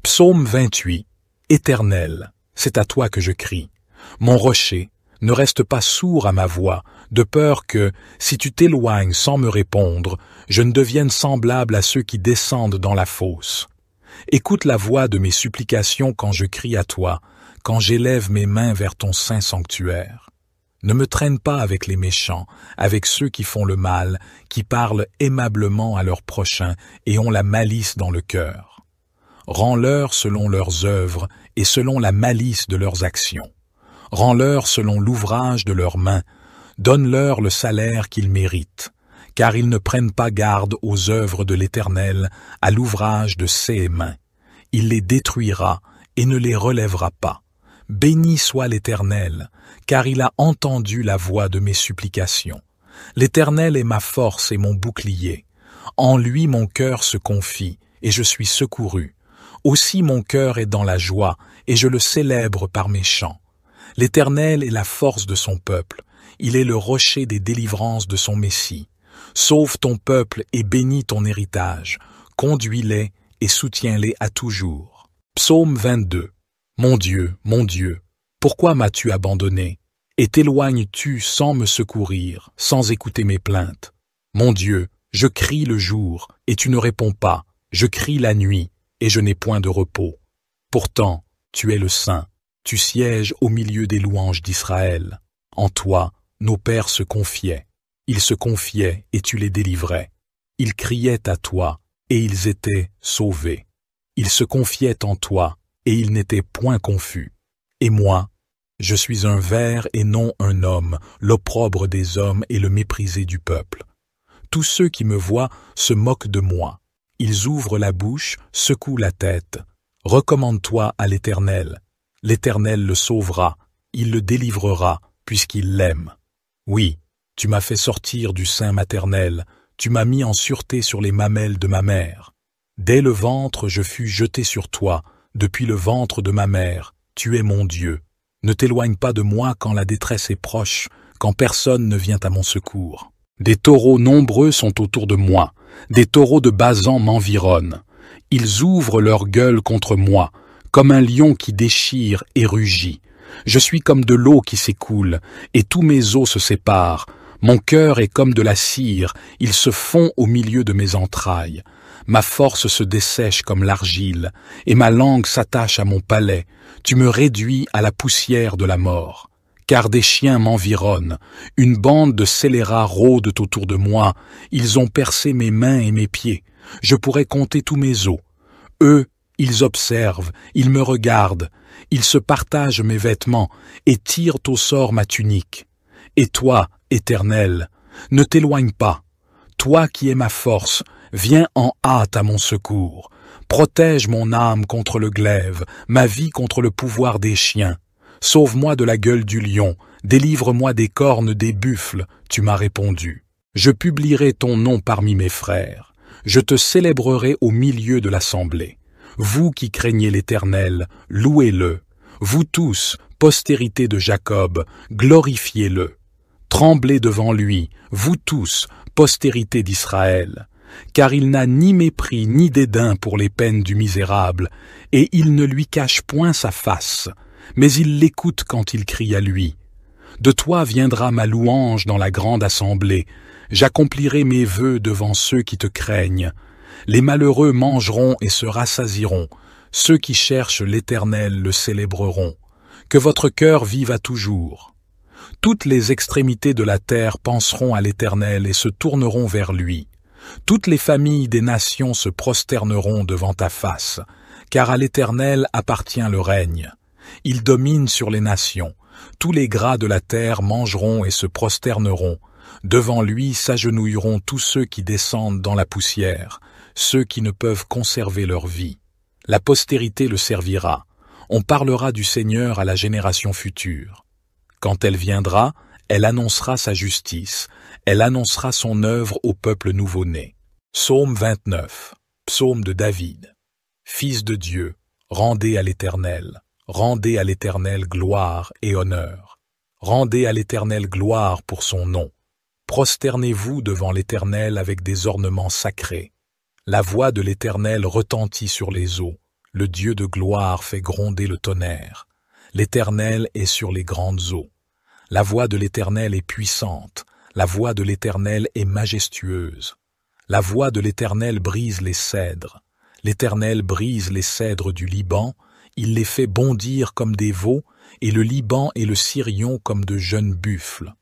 Psaume 28. Éternel, c'est à toi que je crie. Mon rocher, ne reste pas sourd à ma voix, de peur que, si tu t'éloignes sans me répondre, je ne devienne semblable à ceux qui descendent dans la fosse. Écoute la voix de mes supplications quand je crie à toi, quand j'élève mes mains vers ton saint sanctuaire. Ne me traîne pas avec les méchants, avec ceux qui font le mal, qui parlent aimablement à leur prochain et ont la malice dans le cœur. Rends-leur selon leurs œuvres et selon la malice de leurs actions. Rends-leur selon l'ouvrage de leurs mains. Donne-leur le salaire qu'ils méritent, car ils ne prennent pas garde aux œuvres de l'Éternel, à l'ouvrage de ses mains. Il les détruira et ne les relèvera pas. Béni soit l'Éternel, car il a entendu la voix de mes supplications. L'Éternel est ma force et mon bouclier. En lui mon cœur se confie, et je suis secouru. Aussi mon cœur est dans la joie, et je le célèbre par mes chants. L'Éternel est la force de son peuple. Il est le rocher des délivrances de son Messie. Sauve ton peuple et bénis ton héritage. Conduis-les et soutiens-les à toujours. Psaume 22. Mon Dieu, pourquoi m'as-tu abandonné? Et t'éloignes-tu sans me secourir, sans écouter mes plaintes? Mon Dieu, je crie le jour, et tu ne réponds pas. Je crie la nuit, et je n'ai point de repos. Pourtant, tu es le Saint. Tu sièges au milieu des louanges d'Israël. En toi, nos pères se confiaient. Ils se confiaient et tu les délivrais. Ils criaient à toi et ils étaient sauvés. Ils se confiaient en toi et ils n'étaient point confus. Et moi, je suis un ver et non un homme, l'opprobre des hommes et le méprisé du peuple. Tous ceux qui me voient se moquent de moi. Ils ouvrent la bouche, secouent la tête. Recommande-toi à l'Éternel. L'Éternel le sauvera, il le délivrera, puisqu'il l'aime. Oui, tu m'as fait sortir du sein maternel, tu m'as mis en sûreté sur les mamelles de ma mère. Dès le ventre je fus jeté sur toi, depuis le ventre de ma mère, tu es mon Dieu. Ne t'éloigne pas de moi quand la détresse est proche, quand personne ne vient à mon secours. Des taureaux nombreux sont autour de moi, des taureaux de Basan m'environnent. Ils ouvrent leur gueule contre moi, comme un lion qui déchire et rugit. Je suis comme de l'eau qui s'écoule, et tous mes os se séparent. Mon cœur est comme de la cire, il se fond au milieu de mes entrailles. Ma force se dessèche comme l'argile, et ma langue s'attache à mon palais. Tu me réduis à la poussière de la mort. Car des chiens m'environnent, une bande de scélérats rôdent autour de moi, ils ont percé mes mains et mes pieds. Je pourrais compter tous mes os. Eux, ils observent, ils me regardent, ils se partagent mes vêtements et tirent au sort ma tunique. Et toi, Éternel, ne t'éloigne pas. Toi qui es ma force, viens en hâte à mon secours. Protège mon âme contre le glaive, ma vie contre le pouvoir des chiens. Sauve-moi de la gueule du lion, délivre-moi des cornes des buffles, tu m'as répondu. Je publierai ton nom parmi mes frères. Je te célébrerai au milieu de l'assemblée. Vous qui craignez l'Éternel, louez-le. Vous tous, postérité de Jacob, glorifiez-le. Tremblez devant lui, vous tous, postérité d'Israël. Car il n'a ni mépris ni dédain pour les peines du misérable, et il ne lui cache point sa face, mais il l'écoute quand il crie à lui. De toi viendra ma louange dans la grande assemblée. J'accomplirai mes vœux devant ceux qui te craignent. Les malheureux mangeront et se rassasieront. Ceux qui cherchent l'Éternel le célébreront. Que votre cœur vive à toujours. Toutes les extrémités de la terre penseront à l'Éternel et se tourneront vers lui. Toutes les familles des nations se prosterneront devant ta face, car à l'Éternel appartient le règne. Il domine sur les nations. Tous les gras de la terre mangeront et se prosterneront. Devant lui s'agenouilleront tous ceux qui descendent dans la poussière, ceux qui ne peuvent conserver leur vie. La postérité le servira. On parlera du Seigneur à la génération future. Quand elle viendra, elle annoncera sa justice. Elle annoncera son œuvre au peuple nouveau-né. Psaume 29. Psaume de David. Fils de Dieu, rendez à l'Éternel gloire et honneur. Rendez à l'Éternel gloire pour son nom. Prosternez-vous devant l'Éternel avec des ornements sacrés. La voix de l'Éternel retentit sur les eaux. le Dieu de gloire fait gronder le tonnerre. L'Éternel est sur les grandes eaux. La voix de l'Éternel est puissante, la voix de l'Éternel est majestueuse. La voix de l'Éternel brise les cèdres. L'Éternel brise les cèdres du Liban, il les fait bondir comme des veaux, et le Liban et le Sirion comme de jeunes buffles.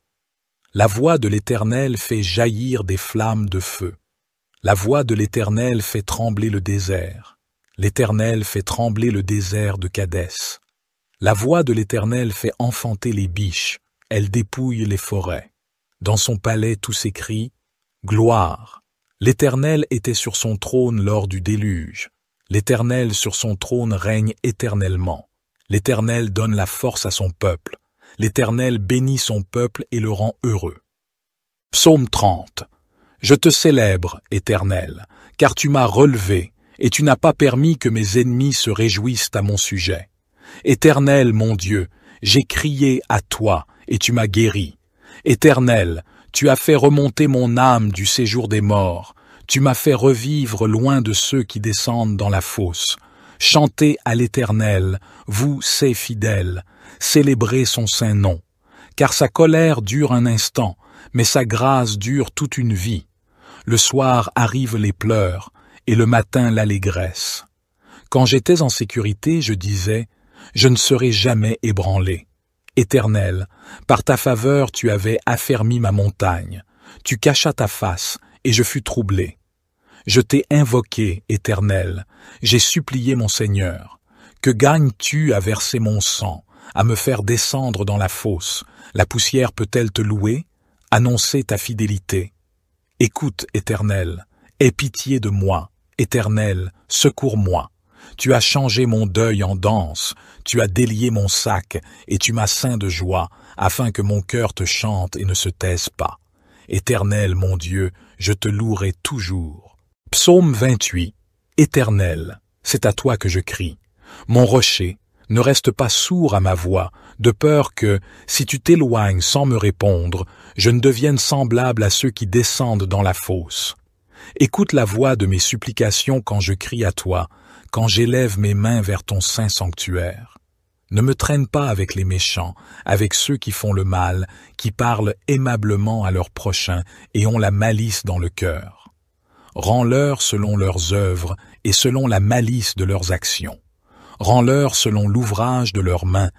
La voix de l'Éternel fait jaillir des flammes de feu. La voix de l'Éternel fait trembler le désert. L'Éternel fait trembler le désert de Kadès. La voix de l'Éternel fait enfanter les biches, elle dépouille les forêts. Dans son palais tout s'écrie « Gloire ». L'Éternel était sur son trône lors du déluge. L'Éternel sur son trône règne éternellement. L'Éternel donne la force à son peuple. L'Éternel bénit son peuple et le rend heureux. Psaume 30. Je te célèbre, Éternel, car tu m'as relevé, et tu n'as pas permis que mes ennemis se réjouissent à mon sujet. Éternel, mon Dieu, j'ai crié à toi, et tu m'as guéri. Éternel, tu as fait remonter mon âme du séjour des morts. Tu m'as fait revivre loin de ceux qui descendent dans la fosse. Chantez à l'Éternel, vous, ses fidèles, célébrez son saint nom. Car sa colère dure un instant, mais sa grâce dure toute une vie. Le soir arrivent les pleurs, et le matin l'allégresse. Quand j'étais en sécurité, je disais, je ne serai jamais ébranlé. Éternel, par ta faveur tu avais affermi ma montagne. Tu cachas ta face, et je fus troublé. Je t'ai invoqué, Éternel, j'ai supplié mon Seigneur. Que gagnes-tu à verser mon sang, à me faire descendre dans la fosse? La poussière peut-elle te louer? Annoncer ta fidélité. Écoute, Éternel, aie pitié de moi. Éternel, secours-moi. Tu as changé mon deuil en danse, tu as délié mon sac, et tu m'as ceint de joie, afin que mon cœur te chante et ne se taise pas. Éternel, mon Dieu, je te louerai toujours. Psaume 28. Éternel, c'est à toi que je crie. Mon rocher, ne reste pas sourd à ma voix, de peur que, si tu t'éloignes sans me répondre, je ne devienne semblable à ceux qui descendent dans la fosse. Écoute la voix de mes supplications quand je crie à toi, quand j'élève mes mains vers ton saint sanctuaire. Ne me traîne pas avec les méchants, avec ceux qui font le mal, qui parlent aimablement à leurs prochains et ont la malice dans le cœur. Rends-leur selon leurs œuvres et selon la malice de leurs actions. Rends-leur selon l'ouvrage de leurs mains.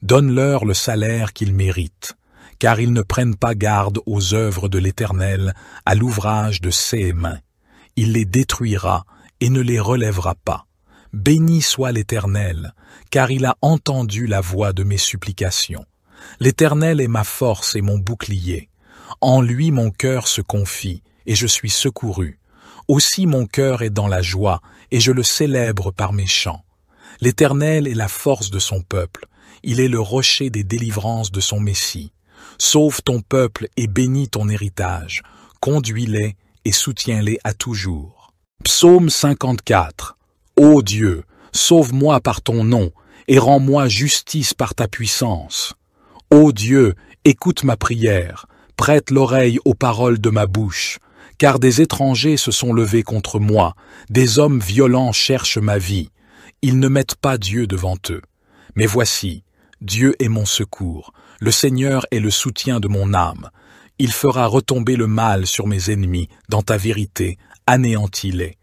Donne-leur le salaire qu'ils méritent, car ils ne prennent pas garde aux œuvres de l'Éternel, à l'ouvrage de ses mains. Il les détruira et ne les relèvera pas. Béni soit l'Éternel, car il a entendu la voix de mes supplications. L'Éternel est ma force et mon bouclier. En lui mon cœur se confie, et je suis secouru. Aussi mon cœur est dans la joie, et je le célèbre par mes chants. L'Éternel est la force de son peuple. Il est le rocher des délivrances de son Messie. Sauve ton peuple et bénis ton héritage. Conduis-les et soutiens-les à toujours. Psaume 54. Ô Dieu, sauve-moi par ton nom, et rends-moi justice par ta puissance. Ô Dieu, écoute ma prière, prête l'oreille aux paroles de ma bouche, car des étrangers se sont levés contre moi, des hommes violents cherchent ma vie. Ils ne mettent pas Dieu devant eux. Mais voici, Dieu est mon secours, le Seigneur est le soutien de mon âme. Il fera retomber le mal sur mes ennemis, dans ta vérité, anéantis-les.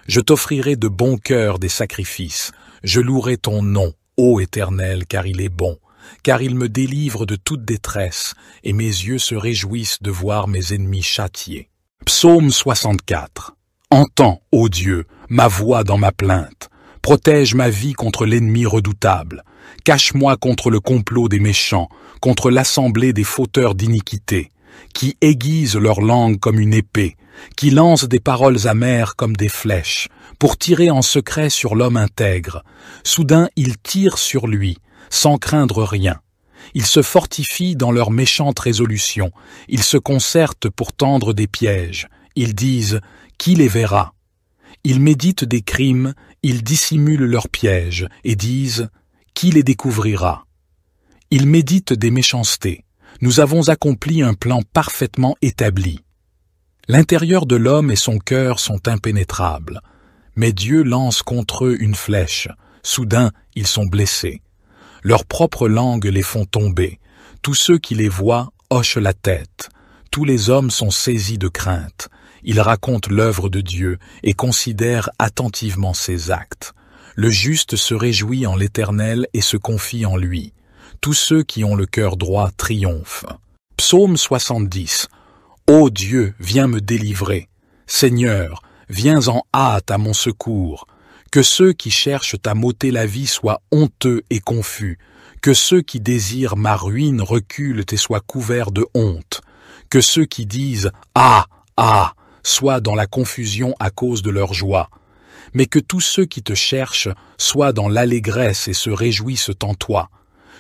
Je t'offrirai de bon cœur des sacrifices, je louerai ton nom, ô Éternel, car il est bon, car il me délivre de toute détresse, et mes yeux se réjouissent de voir mes ennemis châtiés. Psaume 64. Entends, ô Dieu, ma voix dans ma plainte. Protège ma vie contre l'ennemi redoutable. Cache-moi contre le complot des méchants, contre l'assemblée des fauteurs d'iniquité, qui aiguisent leur langue comme une épée, qui lancent des paroles amères comme des flèches, pour tirer en secret sur l'homme intègre. Soudain, ils tirent sur lui, sans craindre rien. Ils se fortifient dans leurs méchantes résolutions, ils se concertent pour tendre des pièges. Ils disent « Qui les verra ?» Ils méditent des crimes, ils dissimulent leurs pièges et disent « Qui les découvrira ?» Ils méditent des méchancetés. Nous avons accompli un plan parfaitement établi. L'intérieur de l'homme et son cœur sont impénétrables, Mais Dieu lance contre eux une flèche. Soudain, ils sont blessés. Leurs propres langues les font tomber. Tous ceux qui les voient hochent la tête. Tous les hommes sont saisis de crainte. Ils racontent l'œuvre de Dieu et considèrent attentivement ses actes. Le juste se réjouit en l'Éternel et se confie en lui. Tous ceux qui ont le cœur droit triomphent. Psaume 70. Ô Dieu, viens me délivrer. Seigneur, viens en hâte à mon secours. Que ceux qui cherchent à m'ôter la vie soient honteux et confus. Que ceux qui désirent ma ruine reculent et soient couverts de honte. Que ceux qui disent « Ah, ah !» soient dans la confusion à cause de leur joie. Mais que tous ceux qui te cherchent soient dans l'allégresse et se réjouissent en toi.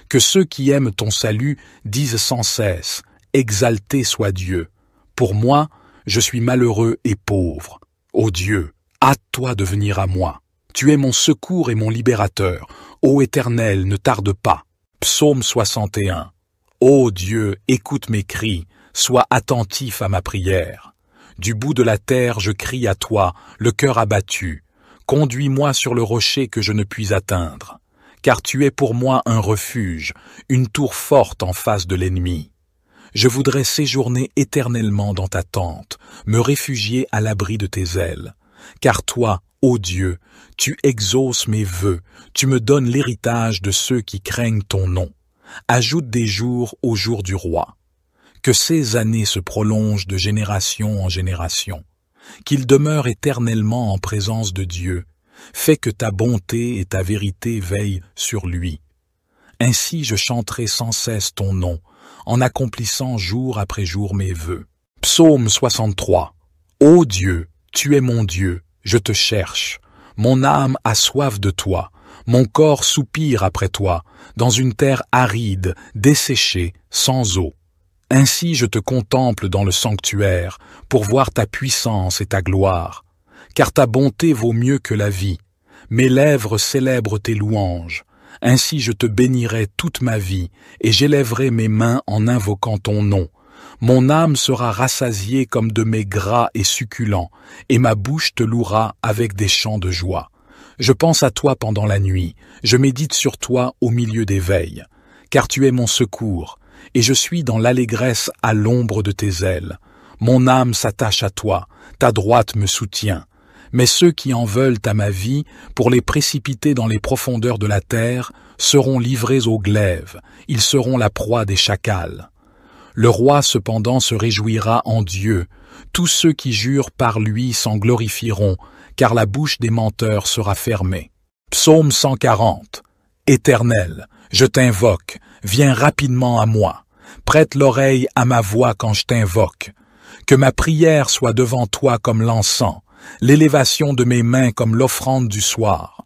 Que ceux qui aiment ton salut disent sans cesse « Exalté soit Dieu !» Pour moi, je suis malheureux et pauvre. Ô Dieu, hâte-toi de venir à moi. Tu es mon secours et mon libérateur. Ô Éternel, ne tarde pas. Psaume 61. Ô Dieu, écoute mes cris, sois attentif à ma prière. Du bout de la terre, je crie à toi, le cœur abattu. Conduis-moi sur le rocher que je ne puis atteindre. Car tu es pour moi un refuge, une tour forte en face de l'ennemi. Je voudrais séjourner éternellement dans ta tente, me réfugier à l'abri de tes ailes. Car toi, ô Dieu, tu exauces mes vœux, tu me donnes l'héritage de ceux qui craignent ton nom. Ajoute des jours au jour du roi. Que ces années se prolongent de génération en génération. Qu'il demeure éternellement en présence de Dieu. Fais que ta bonté et ta vérité veillent sur lui. Ainsi je chanterai sans cesse ton nom, en accomplissant jour après jour mes vœux. Psaume 63. Ô Dieu, tu es mon Dieu, je te cherche. Mon âme a soif de toi, mon corps soupire après toi, dans une terre aride, desséchée, sans eau. Ainsi je te contemple dans le sanctuaire, pour voir ta puissance et ta gloire. Car ta bonté vaut mieux que la vie. Mes lèvres célèbrent tes louanges. Ainsi je te bénirai toute ma vie, et j'élèverai mes mains en invoquant ton nom. Mon âme sera rassasiée comme de mets gras et succulents, et ma bouche te louera avec des chants de joie. Je pense à toi pendant la nuit, je médite sur toi au milieu des veilles, car tu es mon secours, et je suis dans l'allégresse à l'ombre de tes ailes. Mon âme s'attache à toi, ta droite me soutient. Mais ceux qui en veulent à ma vie, pour les précipiter dans les profondeurs de la terre, seront livrés au glaive, ils seront la proie des chacals. Le roi cependant se réjouira en Dieu, tous ceux qui jurent par lui s'en glorifieront, car la bouche des menteurs sera fermée. Psaume 140. Éternel, je t'invoque, viens rapidement à moi, prête l'oreille à ma voix quand je t'invoque. Que ma prière soit devant toi comme l'encens, l'élévation de mes mains comme l'offrande du soir.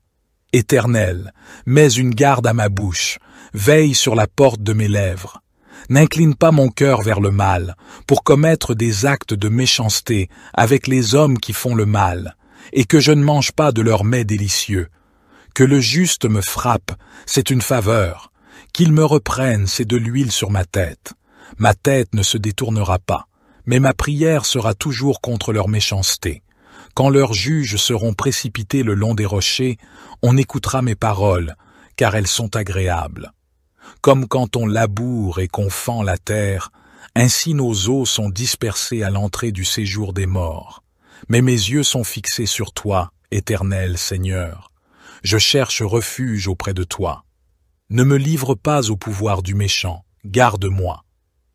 Éternel, mets une garde à ma bouche, veille sur la porte de mes lèvres. N'incline pas mon cœur vers le mal, pour commettre des actes de méchanceté avec les hommes qui font le mal, et que je ne mange pas de leurs mets délicieux. Que le juste me frappe, c'est une faveur. Qu'il me reprenne, c'est de l'huile sur ma tête. Ma tête ne se détournera pas, mais ma prière sera toujours contre leur méchanceté. Quand leurs juges seront précipités le long des rochers, on écoutera mes paroles, car elles sont agréables. Comme quand on laboure et qu'on fend la terre, ainsi nos os sont dispersés à l'entrée du séjour des morts. Mais mes yeux sont fixés sur toi, Éternel Seigneur. Je cherche refuge auprès de toi. Ne me livre pas au pouvoir du méchant, garde-moi.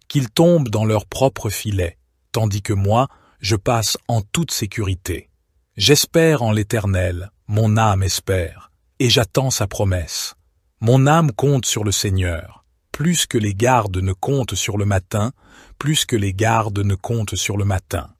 Qu'ils tombent dans leur propre filet, tandis que moi, je passe en toute sécurité. J'espère en l'Éternel, mon âme espère, et j'attends sa promesse. Mon âme compte sur le Seigneur, plus que les gardes ne comptent sur le matin, plus que les gardes ne comptent sur le matin.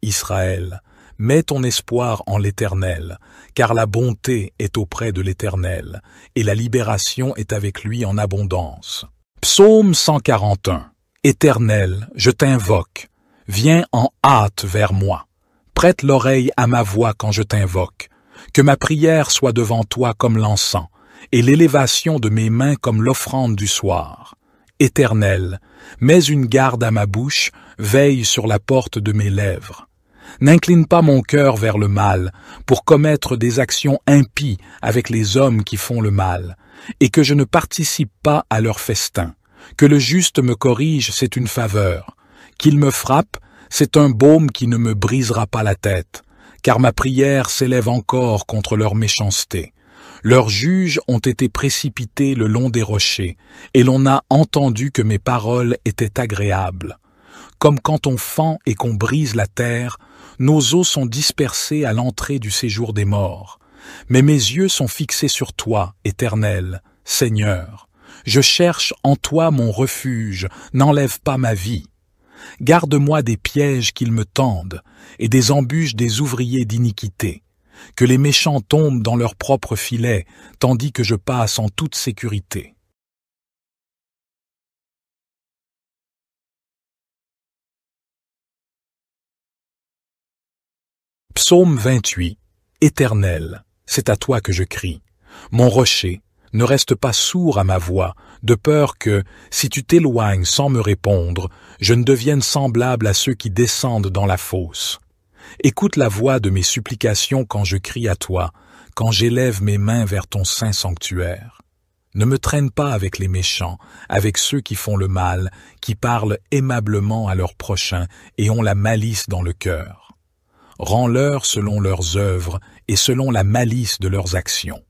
Israël, mets ton espoir en l'Éternel, car la bonté est auprès de l'Éternel, et la libération est avec lui en abondance. Psaume 141. Éternel, je t'invoque, viens en hâte vers moi. Prête l'oreille à ma voix quand je t'invoque. Que ma prière soit devant toi comme l'encens, et l'élévation de mes mains comme l'offrande du soir. Éternel, mets une garde à ma bouche, veille sur la porte de mes lèvres. N'incline pas mon cœur vers le mal, pour commettre des actions impies avec les hommes qui font le mal, et que je ne participe pas à leur festin. Que le juste me corrige, c'est une faveur. Qu'il me frappe, c'est un baume qui ne me brisera pas la tête, car ma prière s'élève encore contre leur méchanceté. Leurs juges ont été précipités le long des rochers, et l'on a entendu que mes paroles étaient agréables. Comme quand on fend et qu'on brise la terre, nos os sont dispersés à l'entrée du séjour des morts. Mais mes yeux sont fixés sur toi, Éternel, Seigneur. Je cherche en toi mon refuge, n'enlève pas ma vie. Garde-moi des pièges qu'ils me tendent, et des embûches des ouvriers d'iniquité. Que les méchants tombent dans leur propre filet, tandis que je passe en toute sécurité. Psaume 28. Éternel, c'est à toi que je crie. Mon rocher, ne reste pas sourd à ma voix, de peur que, si tu t'éloignes sans me répondre, je ne devienne semblable à ceux qui descendent dans la fosse. Écoute la voix de mes supplications quand je crie à toi, quand j'élève mes mains vers ton saint sanctuaire. Ne me traîne pas avec les méchants, avec ceux qui font le mal, qui parlent aimablement à leurs prochains et ont la malice dans le cœur. Rends-leur selon leurs œuvres et selon la malice de leurs actions.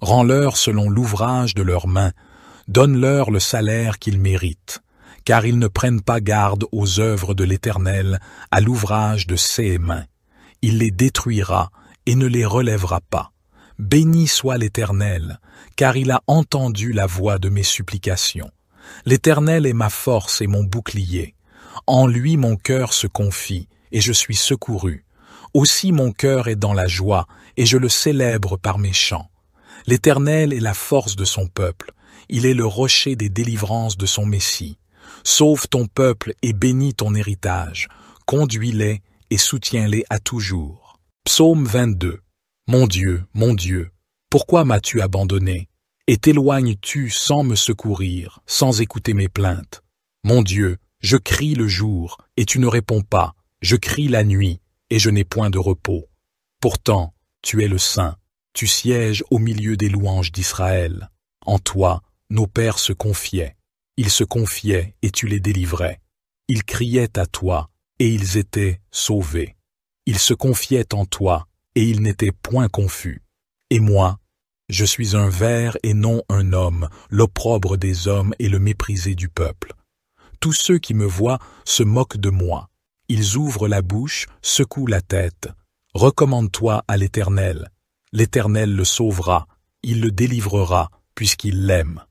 Rends-leur selon l'ouvrage de leurs mains, donne-leur le salaire qu'ils méritent, car ils ne prennent pas garde aux œuvres de l'Éternel, à l'ouvrage de ses mains. Il les détruira et ne les relèvera pas. Béni soit l'Éternel, car il a entendu la voix de mes supplications. L'Éternel est ma force et mon bouclier. En lui mon cœur se confie, et je suis secouru. Aussi mon cœur est dans la joie, et je le célèbre par mes chants. L'Éternel est la force de son peuple, il est le rocher des délivrances de son Messie. Sauve ton peuple et bénis ton héritage, conduis-les et soutiens-les à toujours. Psaume 22. Mon Dieu, pourquoi m'as-tu abandonné? Et t'éloignes-tu sans me secourir, sans écouter mes plaintes? Mon Dieu, je crie le jour, et tu ne réponds pas, je crie la nuit, et je n'ai point de repos. Pourtant, tu es le Saint, tu sièges au milieu des louanges d'Israël. En toi, nos pères se confiaient. Ils se confiaient et tu les délivrais. Ils criaient à toi et ils étaient sauvés. Ils se confiaient en toi et ils n'étaient point confus. Et moi, je suis un ver et non un homme, l'opprobre des hommes et le méprisé du peuple. Tous ceux qui me voient se moquent de moi. Ils ouvrent la bouche, secouent la tête. Recommande-toi à l'Éternel. L'Éternel le sauvera, il le délivrera, puisqu'il l'aime.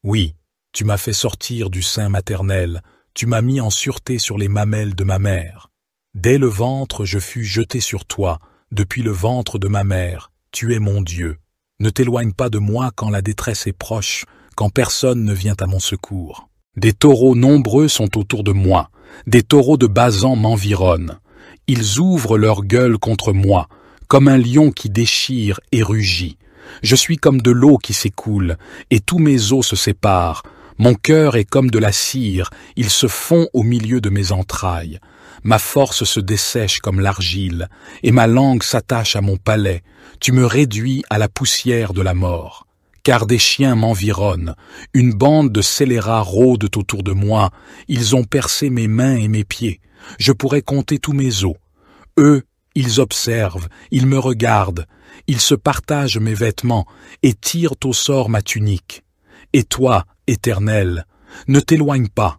Oui, tu m'as fait sortir du sein maternel, tu m'as mis en sûreté sur les mamelles de ma mère. Dès le ventre je fus jeté sur toi, depuis le ventre de ma mère, tu es mon Dieu. Ne t'éloigne pas de moi quand la détresse est proche, quand personne ne vient à mon secours. Des taureaux nombreux sont autour de moi, des taureaux de Basan m'environnent. Ils ouvrent leur gueule contre moi, comme un lion qui déchire et rugit. Je suis comme de l'eau qui s'écoule, et tous mes os se séparent. Mon cœur est comme de la cire, il se fond au milieu de mes entrailles. Ma force se dessèche comme l'argile, et ma langue s'attache à mon palais. Tu me réduis à la poussière de la mort. Car des chiens m'environnent, une bande de scélérats rôdent autour de moi, ils ont percé mes mains et mes pieds. Je pourrais compter tous mes os. Eux, ils observent, ils me regardent, ils se partagent mes vêtements et tirent au sort ma tunique. Et toi, Éternel, ne t'éloigne pas.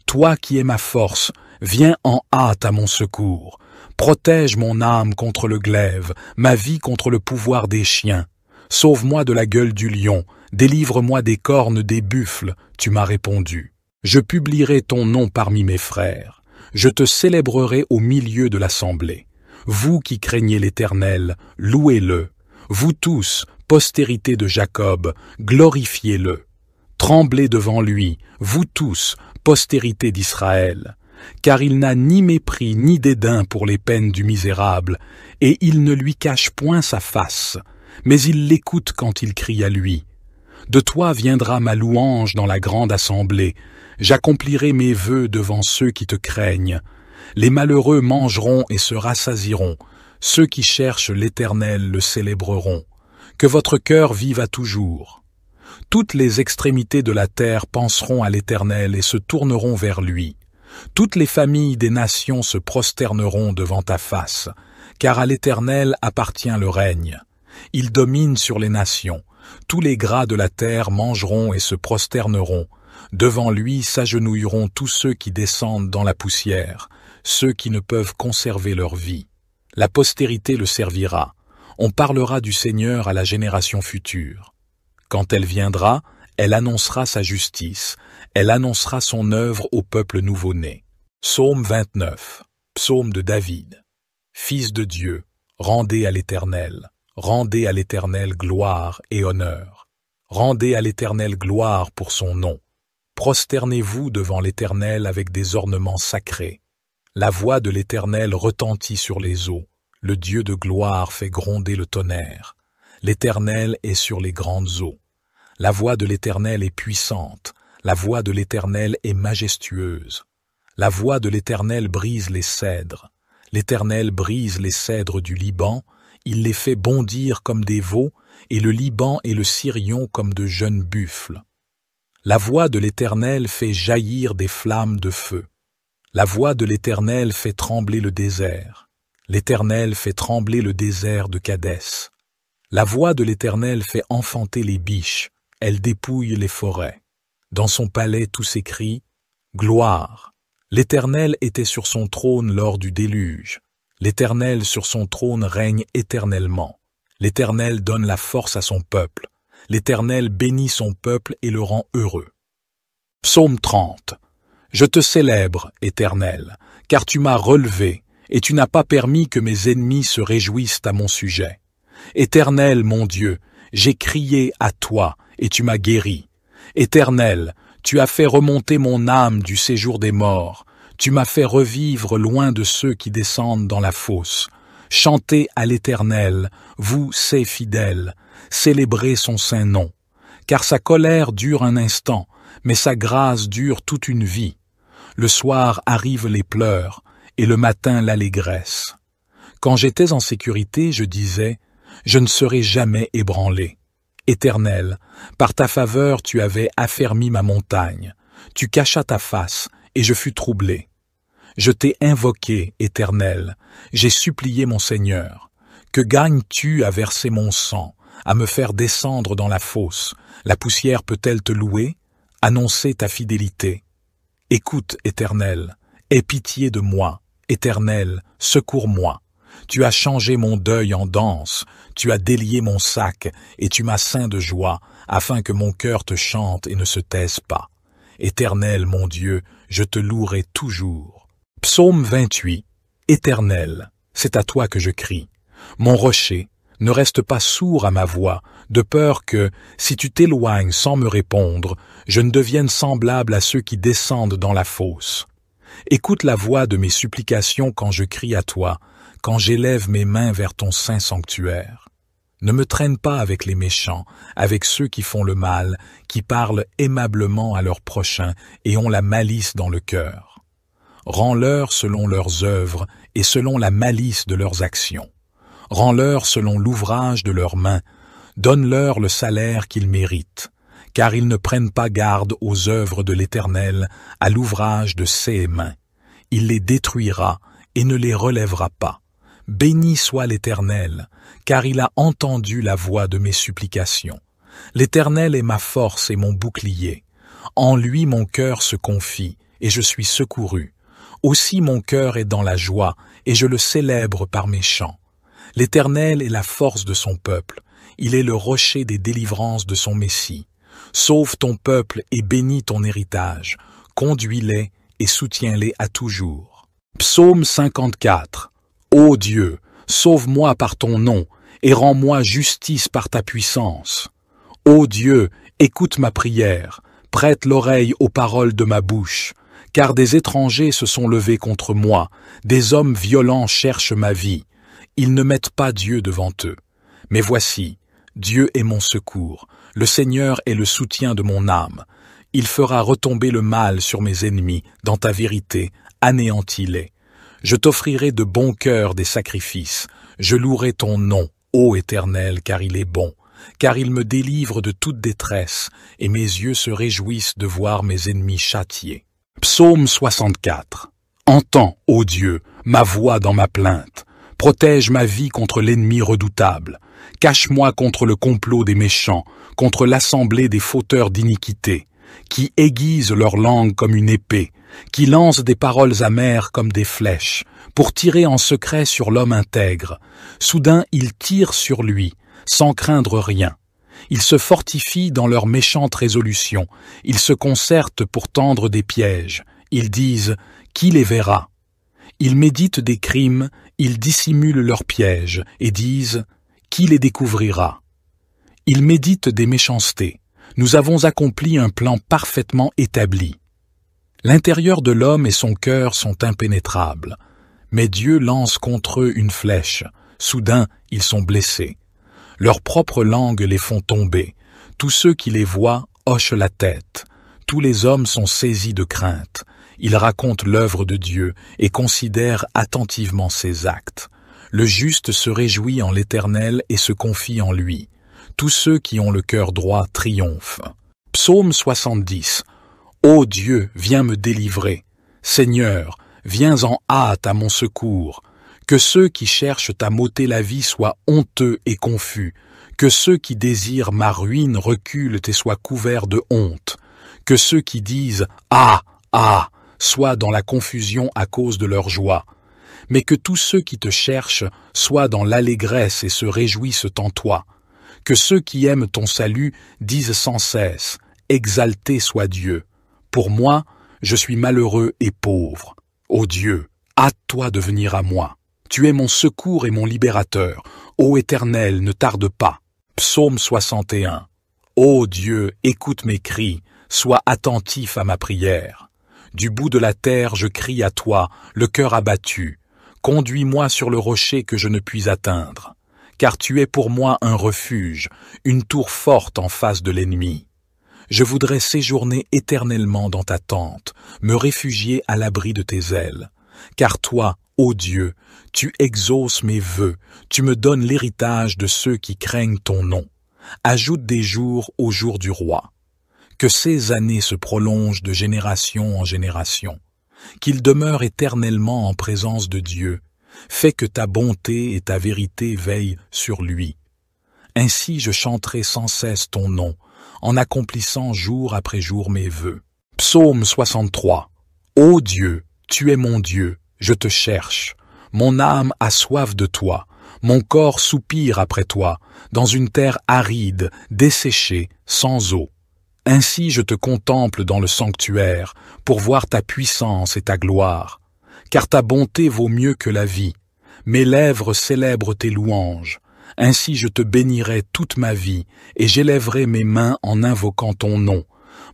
Toi qui es ma force, viens en hâte à mon secours. Protège mon âme contre le glaive, ma vie contre le pouvoir des chiens. Sauve-moi de la gueule du lion, délivre-moi des cornes des buffles, tu m'as répondu. Je publierai ton nom parmi mes frères. Je te célébrerai au milieu de l'assemblée. Vous qui craignez l'Éternel, louez-le. Vous tous, postérité de Jacob, glorifiez-le. Tremblez devant lui, vous tous, postérité d'Israël. Car il n'a ni mépris ni dédain pour les peines du misérable, et il ne lui cache point sa face, mais il l'écoute quand il crie à lui. De toi viendra ma louange dans la grande assemblée, j'accomplirai mes vœux devant ceux qui te craignent. Les malheureux mangeront et se rassasieront. Ceux qui cherchent l'Éternel le célébreront. Que votre cœur vive à toujours. Toutes les extrémités de la terre penseront à l'Éternel et se tourneront vers lui. Toutes les familles des nations se prosterneront devant ta face, car à l'Éternel appartient le règne. Il domine sur les nations. Tous les gras de la terre mangeront et se prosterneront. Devant lui s'agenouilleront tous ceux qui descendent dans la poussière, ceux qui ne peuvent conserver leur vie. La postérité le servira. On parlera du Seigneur à la génération future. Quand elle viendra, elle annoncera sa justice, elle annoncera son œuvre au peuple nouveau-né. Psaume 29. Psaume de David. Fils de Dieu, rendez à l'Éternel gloire et honneur. Rendez à l'Éternel gloire pour son nom. Prosternez-vous devant l'Éternel avec des ornements sacrés. La voix de l'Éternel retentit sur les eaux. Le Dieu de gloire fait gronder le tonnerre. L'Éternel est sur les grandes eaux. La voix de l'Éternel est puissante. La voix de l'Éternel est majestueuse. La voix de l'Éternel brise les cèdres. L'Éternel brise les cèdres du Liban. Il les fait bondir comme des veaux, et le Liban et le Sirion comme de jeunes buffles. La voix de l'Éternel fait jaillir des flammes de feu. La voix de l'Éternel fait trembler le désert. L'Éternel fait trembler le désert de Kadès. La voix de l'Éternel fait enfanter les biches, elle dépouille les forêts. Dans son palais tout s'écrie « Gloire ». L'Éternel était sur son trône lors du déluge. L'Éternel sur son trône règne éternellement. L'Éternel donne la force à son peuple. L'Éternel bénit son peuple et le rend heureux. Psaume 30. Je te célèbre, Éternel, car tu m'as relevé, et tu n'as pas permis que mes ennemis se réjouissent à mon sujet. Éternel, mon Dieu, j'ai crié à toi, et tu m'as guéri. Éternel, tu as fait remonter mon âme du séjour des morts. Tu m'as fait revivre loin de ceux qui descendent dans la fosse. Chantez à l'Éternel, vous, ses fidèles, célébrez son saint nom. Car sa colère dure un instant, mais sa grâce dure toute une vie. Le soir arrivent les pleurs, et le matin l'allégresse. Quand j'étais en sécurité, je disais, je ne serai jamais ébranlé. Éternel, par ta faveur tu avais affermi ma montagne. Tu cachas ta face, et je fus troublé. Je t'ai invoqué, Éternel, j'ai supplié mon Seigneur. Que gagnes-tu à verser mon sang, à me faire descendre dans la fosse? La poussière peut-elle te louer? Annoncer ta fidélité. Écoute, Éternel, aie pitié de moi. Éternel, secours-moi. Tu as changé mon deuil en danse, tu as délié mon sac, et tu m'as ceint de joie, afin que mon cœur te chante et ne se taise pas. Éternel, mon Dieu, je te louerai toujours. Psaume 28. Éternel, c'est à toi que je crie. Mon rocher, ne reste pas sourd à ma voix, de peur que, si tu t'éloignes sans me répondre, je ne devienne semblable à ceux qui descendent dans la fosse. Écoute la voix de mes supplications quand je crie à toi, quand j'élève mes mains vers ton saint sanctuaire. Ne me traîne pas avec les méchants, avec ceux qui font le mal, qui parlent aimablement à leurs prochains et ont la malice dans le cœur. Rends-leur selon leurs œuvres et selon la malice de leurs actions. Rends-leur selon l'ouvrage de leurs mains, donne-leur le salaire qu'ils méritent, car ils ne prennent pas garde aux œuvres de l'Éternel, à l'ouvrage de ses mains. Il les détruira et ne les relèvera pas. Béni soit l'Éternel, car il a entendu la voix de mes supplications. L'Éternel est ma force et mon bouclier. En lui mon cœur se confie, et je suis secouru. Aussi mon cœur est dans la joie, et je le célèbre par mes chants. L'Éternel est la force de son peuple, il est le rocher des délivrances de son Messie. Sauve ton peuple et bénis ton héritage, conduis-les et soutiens-les à toujours. Psaume 54. Ô Dieu, sauve-moi par ton nom, et rends-moi justice par ta puissance. Ô Dieu, écoute ma prière, prête l'oreille aux paroles de ma bouche, car des étrangers se sont levés contre moi, des hommes violents cherchent ma vie. Ils ne mettent pas Dieu devant eux. Mais voici, Dieu est mon secours, le Seigneur est le soutien de mon âme. Il fera retomber le mal sur mes ennemis, dans ta vérité, anéantis-les. Je t'offrirai de bon cœur des sacrifices. Je louerai ton nom, ô Éternel, car il est bon, car il me délivre de toute détresse, et mes yeux se réjouissent de voir mes ennemis châtiés. Psaume 64. Entends, ô Dieu, ma voix dans ma plainte. Protège ma vie contre l'ennemi redoutable. Cache-moi contre le complot des méchants, contre l'assemblée des fauteurs d'iniquité, qui aiguisent leur langue comme une épée, qui lancent des paroles amères comme des flèches, pour tirer en secret sur l'homme intègre. Soudain ils tirent sur lui, sans craindre rien. Ils se fortifient dans leurs méchantes résolutions, ils se concertent pour tendre des pièges. Ils disent « Qui les verra ?» Ils méditent des crimes, ils dissimulent leurs pièges, et disent « Qui les découvrira ?» Ils méditent des méchancetés. Nous avons accompli un plan parfaitement établi. L'intérieur de l'homme et son cœur sont impénétrables. Mais Dieu lance contre eux une flèche. Soudain, ils sont blessés. Leurs propres langues les font tomber. Tous ceux qui les voient hochent la tête. Tous les hommes sont saisis de crainte. Ils racontent l'œuvre de Dieu et considèrent attentivement ses actes. Le juste se réjouit en l'Éternel et se confie en lui. Tous ceux qui ont le cœur droit triomphent. Psaume 70. Ô Dieu, viens me délivrer. Seigneur, viens en hâte à mon secours. Que ceux qui cherchent à m'ôter la vie soient honteux et confus. Que ceux qui désirent ma ruine reculent et soient couverts de honte. Que ceux qui disent « Ah, ah !» soient dans la confusion à cause de leur joie. Mais que tous ceux qui te cherchent soient dans l'allégresse et se réjouissent en toi. Que ceux qui aiment ton salut disent sans cesse « Exalté soit Dieu ». Pour moi, je suis malheureux et pauvre. Ô Dieu, hâte-toi de venir à moi. Tu es mon secours et mon libérateur. Ô Éternel, ne tarde pas. Psaume 61. Ô Dieu, écoute mes cris, sois attentif à ma prière. Du bout de la terre, je crie à toi, le cœur abattu. Conduis-moi sur le rocher que je ne puis atteindre. Car tu es pour moi un refuge, une tour forte en face de l'ennemi. Je voudrais séjourner éternellement dans ta tente, me réfugier à l'abri de tes ailes. Car toi, ô Dieu, tu exauces mes vœux, tu me donnes l'héritage de ceux qui craignent ton nom. Ajoute des jours au jour du roi. Que ces années se prolongent de génération en génération. Qu'il demeure éternellement en présence de Dieu. Fais que ta bonté et ta vérité veillent sur lui. Ainsi je chanterai sans cesse ton nom, en accomplissant jour après jour mes vœux. Psaume 63. Ô Dieu, tu es mon Dieu, je te cherche. Mon âme a soif de toi, mon corps soupire après toi, dans une terre aride, desséchée, sans eau. Ainsi je te contemple dans le sanctuaire, pour voir ta puissance et ta gloire. Car ta bonté vaut mieux que la vie. Mes lèvres célèbrent tes louanges. Ainsi je te bénirai toute ma vie, et j'élèverai mes mains en invoquant ton nom.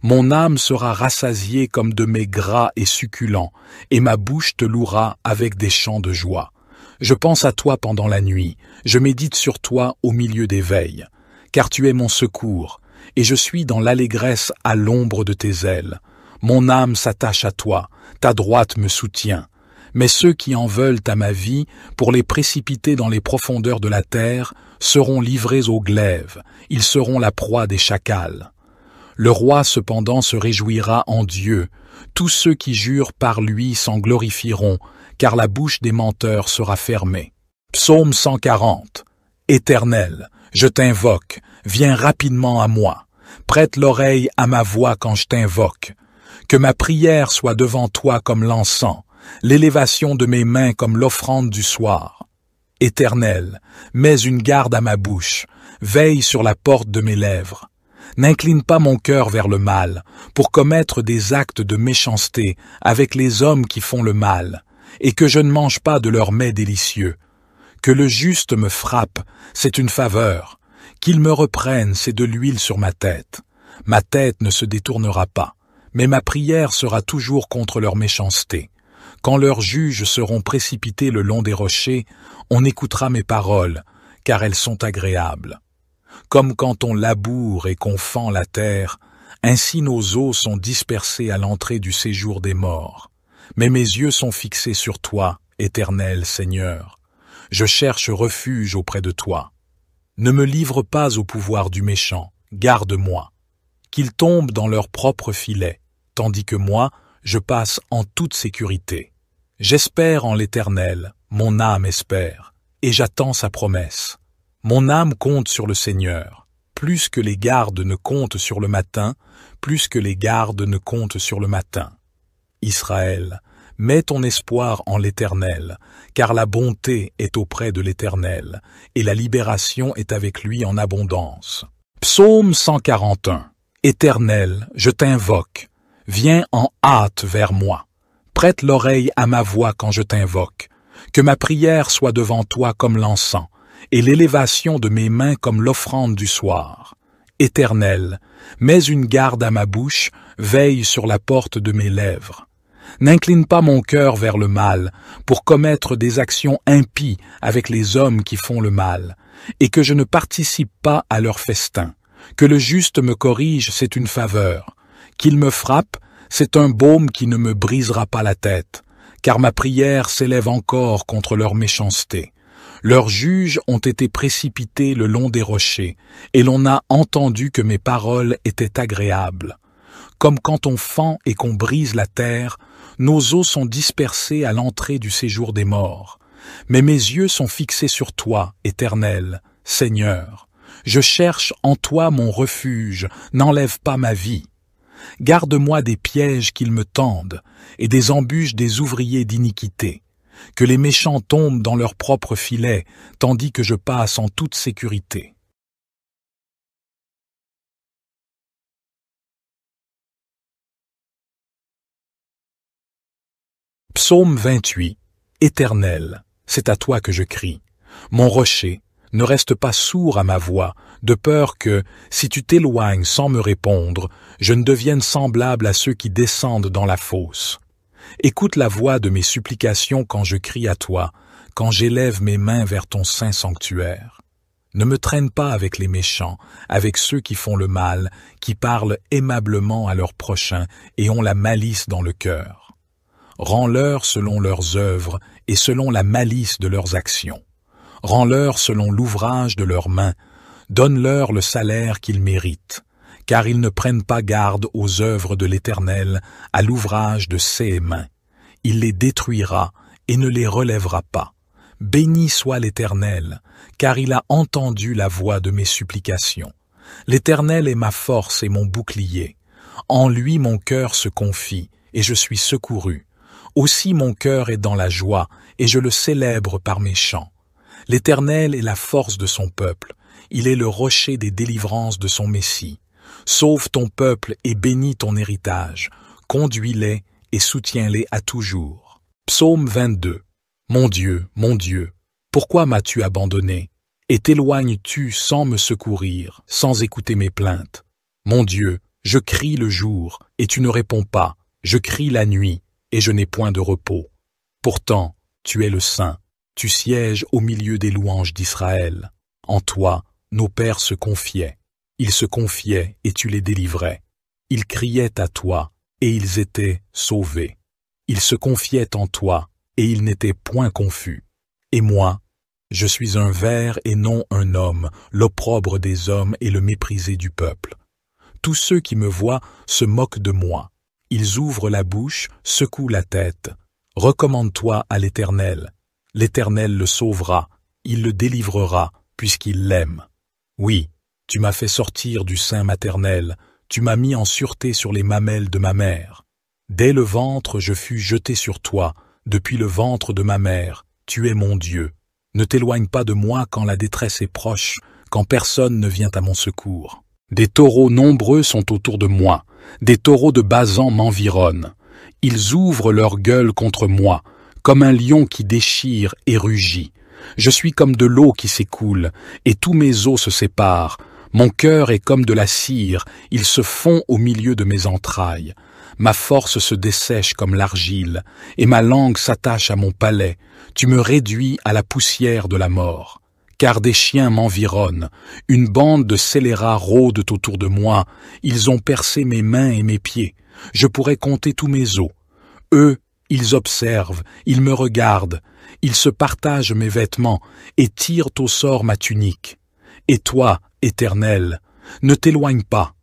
Mon âme sera rassasiée comme de mets gras et succulents, et ma bouche te louera avec des chants de joie. Je pense à toi pendant la nuit, je médite sur toi au milieu des veilles, car tu es mon secours, et je suis dans l'allégresse à l'ombre de tes ailes. Mon âme s'attache à toi, ta droite me soutient. Mais ceux qui en veulent à ma vie, pour les précipiter dans les profondeurs de la terre, seront livrés au glaive, ils seront la proie des chacals. Le roi cependant se réjouira en Dieu, tous ceux qui jurent par lui s'en glorifieront, car la bouche des menteurs sera fermée. Psaume 140. Éternel, je t'invoque, viens rapidement à moi, prête l'oreille à ma voix quand je t'invoque. Que ma prière soit devant toi comme l'encens, l'élévation de mes mains comme l'offrande du soir. Éternel, mets une garde à ma bouche, veille sur la porte de mes lèvres. N'incline pas mon cœur vers le mal, pour commettre des actes de méchanceté avec les hommes qui font le mal, et que je ne mange pas de leurs mets délicieux. Que le juste me frappe, c'est une faveur. Qu'il me reprenne, c'est de l'huile sur ma tête. Ma tête ne se détournera pas, mais ma prière sera toujours contre leur méchanceté. Quand leurs juges seront précipités le long des rochers, on écoutera mes paroles, car elles sont agréables. Comme quand on laboure et qu'on fend la terre, ainsi nos os sont dispersés à l'entrée du séjour des morts. Mais mes yeux sont fixés sur toi, Éternel Seigneur. Je cherche refuge auprès de toi. Ne me livre pas au pouvoir du méchant, garde-moi. Qu'ils tombent dans leur propre filet, tandis que moi, je passe en toute sécurité. J'espère en l'Éternel, mon âme espère, et j'attends sa promesse. Mon âme compte sur le Seigneur, plus que les gardes ne comptent sur le matin, plus que les gardes ne comptent sur le matin. Israël, mets ton espoir en l'Éternel, car la bonté est auprès de l'Éternel, et la libération est avec lui en abondance. Psaume 141. Éternel, je t'invoque, viens en hâte vers moi. Prête l'oreille à ma voix quand je t'invoque. Que ma prière soit devant toi comme l'encens, et l'élévation de mes mains comme l'offrande du soir. Éternel, mets une garde à ma bouche, veille sur la porte de mes lèvres. N'incline pas mon cœur vers le mal, pour commettre des actions impies avec les hommes qui font le mal, et que je ne participe pas à leur festin. Que le juste me corrige, c'est une faveur. Qu'il me frappe, c'est un baume qui ne me brisera pas la tête, car ma prière s'élève encore contre leur méchanceté. Leurs juges ont été précipités le long des rochers, et l'on a entendu que mes paroles étaient agréables. Comme quand on fend et qu'on brise la terre, nos os sont dispersés à l'entrée du séjour des morts. Mais mes yeux sont fixés sur toi, Éternel, Seigneur. Je cherche en toi mon refuge, n'enlève pas ma vie. Garde-moi des pièges qu'ils me tendent, et des embûches des ouvriers d'iniquité. Que les méchants tombent dans leur propre filet, tandis que je passe en toute sécurité. Psaume 28. Éternel, c'est à toi que je crie. Mon rocher, ne reste pas sourd à ma voix, de peur que, si tu t'éloignes sans me répondre, je ne devienne semblable à ceux qui descendent dans la fosse. Écoute la voix de mes supplications quand je crie à toi, quand j'élève mes mains vers ton saint sanctuaire. Ne me traîne pas avec les méchants, avec ceux qui font le mal, qui parlent aimablement à leurs prochains et ont la malice dans le cœur. Rends-leur selon leurs œuvres et selon la malice de leurs actions. Rends-leur selon l'ouvrage de leurs mains, donne-leur le salaire qu'ils méritent, car ils ne prennent pas garde aux œuvres de l'Éternel, à l'ouvrage de ses mains. Il les détruira et ne les relèvera pas. Béni soit l'Éternel, car il a entendu la voix de mes supplications. L'Éternel est ma force et mon bouclier. En lui mon cœur se confie, et je suis secouru. Aussi mon cœur est dans la joie, et je le célèbre par mes chants. L'Éternel est la force de son peuple, il est le rocher des délivrances de son Messie. Sauve ton peuple et bénis ton héritage, conduis-les et soutiens-les à toujours. Psaume 22. Mon Dieu, pourquoi m'as-tu abandonné? Et t'éloignes-tu sans me secourir, sans écouter mes plaintes? Mon Dieu, je crie le jour, et tu ne réponds pas, je crie la nuit, et je n'ai point de repos. Pourtant, tu es le Saint, tu sièges au milieu des louanges d'Israël. En toi, nos pères se confiaient. Ils se confiaient et tu les délivrais. Ils criaient à toi et ils étaient sauvés. Ils se confiaient en toi et ils n'étaient point confus. Et moi, je suis un ver et non un homme, l'opprobre des hommes et le méprisé du peuple. Tous ceux qui me voient se moquent de moi. Ils ouvrent la bouche, secouent la tête. Recommande-toi à l'Éternel. L'Éternel le sauvera, il le délivrera, puisqu'il l'aime. Oui, tu m'as fait sortir du sein maternel, tu m'as mis en sûreté sur les mamelles de ma mère. Dès le ventre je fus jeté sur toi, depuis le ventre de ma mère, tu es mon Dieu. Ne t'éloigne pas de moi quand la détresse est proche, quand personne ne vient à mon secours. Des taureaux nombreux sont autour de moi, des taureaux de Basan m'environnent. Ils ouvrent leur gueule contre moi, comme un lion qui déchire et rugit. Je suis comme de l'eau qui s'écoule, et tous mes os se séparent. Mon cœur est comme de la cire, il se fond au milieu de mes entrailles. Ma force se dessèche comme l'argile, et ma langue s'attache à mon palais. Tu me réduis à la poussière de la mort. Car des chiens m'environnent, une bande de scélérats rôdent autour de moi, ils ont percé mes mains et mes pieds. Je pourrais compter tous mes os. Eux, ils observent, ils me regardent, ils se partagent mes vêtements et tirent au sort ma tunique. Et toi, Éternel, ne t'éloigne pas.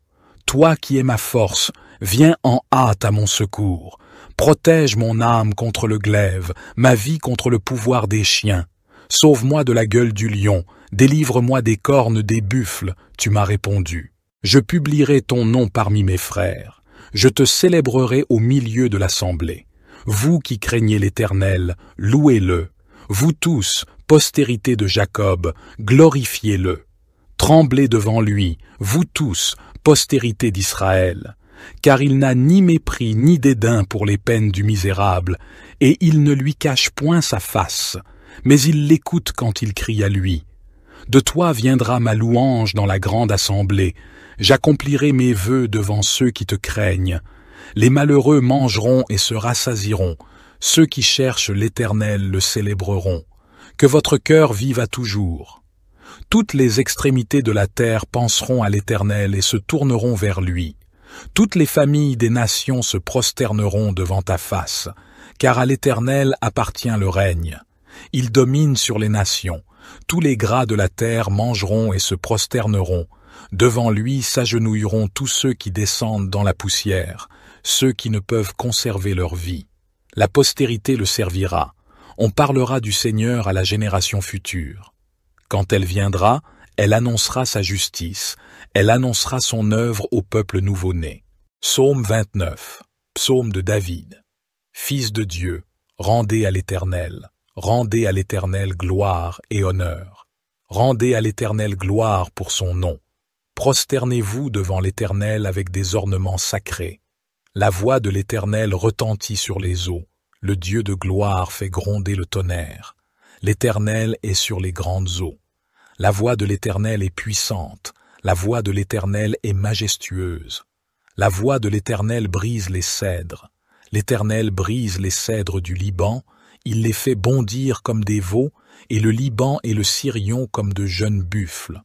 Toi qui es ma force, viens en hâte à mon secours. Protège mon âme contre le glaive, ma vie contre le pouvoir des chiens. Sauve-moi de la gueule du lion, délivre-moi des cornes des buffles, tu m'as répondu. Je publierai ton nom parmi mes frères. Je te célébrerai au milieu de l'assemblée. Vous qui craignez l'Éternel, louez-le. Vous tous, postérité de Jacob, glorifiez-le. Tremblez devant lui, vous tous, postérité d'Israël. Car il n'a ni mépris ni dédain pour les peines du misérable, et il ne lui cache point sa face, mais il l'écoute quand il crie à lui. De toi viendra ma louange dans la grande assemblée, j'accomplirai mes vœux devant ceux qui te craignent. Les malheureux mangeront et se rassasieront, ceux qui cherchent l'Éternel le célébreront. Que votre cœur vive à toujours. Toutes les extrémités de la terre penseront à l'Éternel et se tourneront vers lui. Toutes les familles des nations se prosterneront devant ta face, car à l'Éternel appartient le règne. Il domine sur les nations. Tous les gras de la terre mangeront et se prosterneront. Devant lui s'agenouilleront tous ceux qui descendent dans la poussière, ceux qui ne peuvent conserver leur vie. La postérité le servira. On parlera du Seigneur à la génération future. Quand elle viendra, elle annoncera sa justice, elle annoncera son œuvre au peuple nouveau-né. Psaume 29, psaume de David. Fils de Dieu, rendez à l'Éternel gloire et honneur. Rendez à l'Éternel gloire pour son nom. Prosternez-vous devant l'Éternel avec des ornements sacrés. La voix de l'Éternel retentit sur les eaux. Le Dieu de gloire fait gronder le tonnerre. L'Éternel est sur les grandes eaux. La voix de l'Éternel est puissante. La voix de l'Éternel est majestueuse. La voix de l'Éternel brise les cèdres. L'Éternel brise les cèdres du Liban. Il les fait bondir comme des veaux, et le Liban et le Sirion comme de jeunes buffles.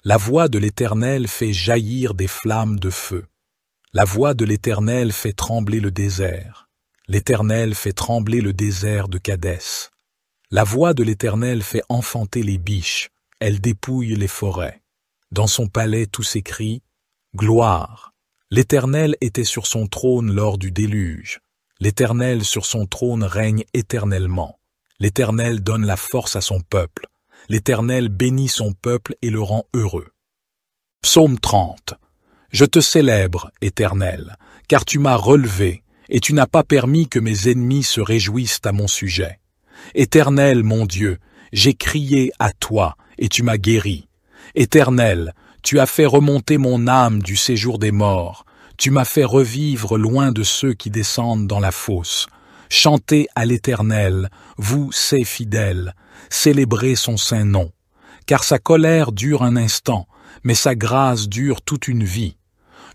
La voix de l'Éternel fait jaillir des flammes de feu. La voix de l'Éternel fait trembler le désert. L'Éternel fait trembler le désert de Kadès. La voix de l'Éternel fait enfanter les biches. Elle dépouille les forêts. Dans son palais tout s'écrie « Gloire ». L'Éternel était sur son trône lors du déluge. L'Éternel sur son trône règne éternellement. L'Éternel donne la force à son peuple. L'Éternel bénit son peuple et le rend heureux. Psaume 30. Je te célèbre, Éternel, car tu m'as relevé, et tu n'as pas permis que mes ennemis se réjouissent à mon sujet. Éternel, mon Dieu, j'ai crié à toi, et tu m'as guéri. Éternel, tu as fait remonter mon âme du séjour des morts. Tu m'as fait revivre loin de ceux qui descendent dans la fosse. Chantez à l'Éternel, vous, ses fidèles, célébrez son saint nom. Car sa colère dure un instant, mais sa grâce dure toute une vie.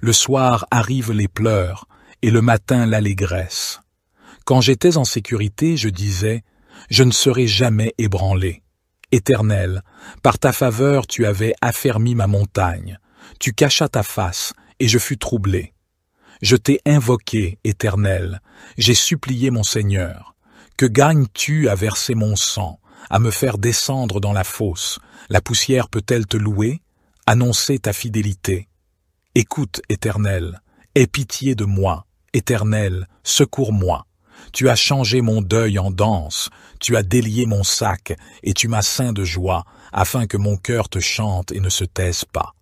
Le soir arrivent les pleurs, et le matin l'allégresse. Quand j'étais en sécurité, je disais, je ne serai jamais ébranlé. Éternel, par ta faveur tu avais affermi ma montagne. Tu cachas ta face, et je fus troublé. Je t'ai invoqué, Éternel, j'ai supplié mon Seigneur. Que gagnes-tu à verser mon sang, à me faire descendre dans la fosse? La poussière peut-elle te louer? Annoncer ta fidélité. Écoute, Éternel, aie pitié de moi. Éternel, secours-moi. Tu as changé mon deuil en danse, tu as délié mon sac, et tu m'as ceint de joie, afin que mon cœur te chante et ne se taise pas.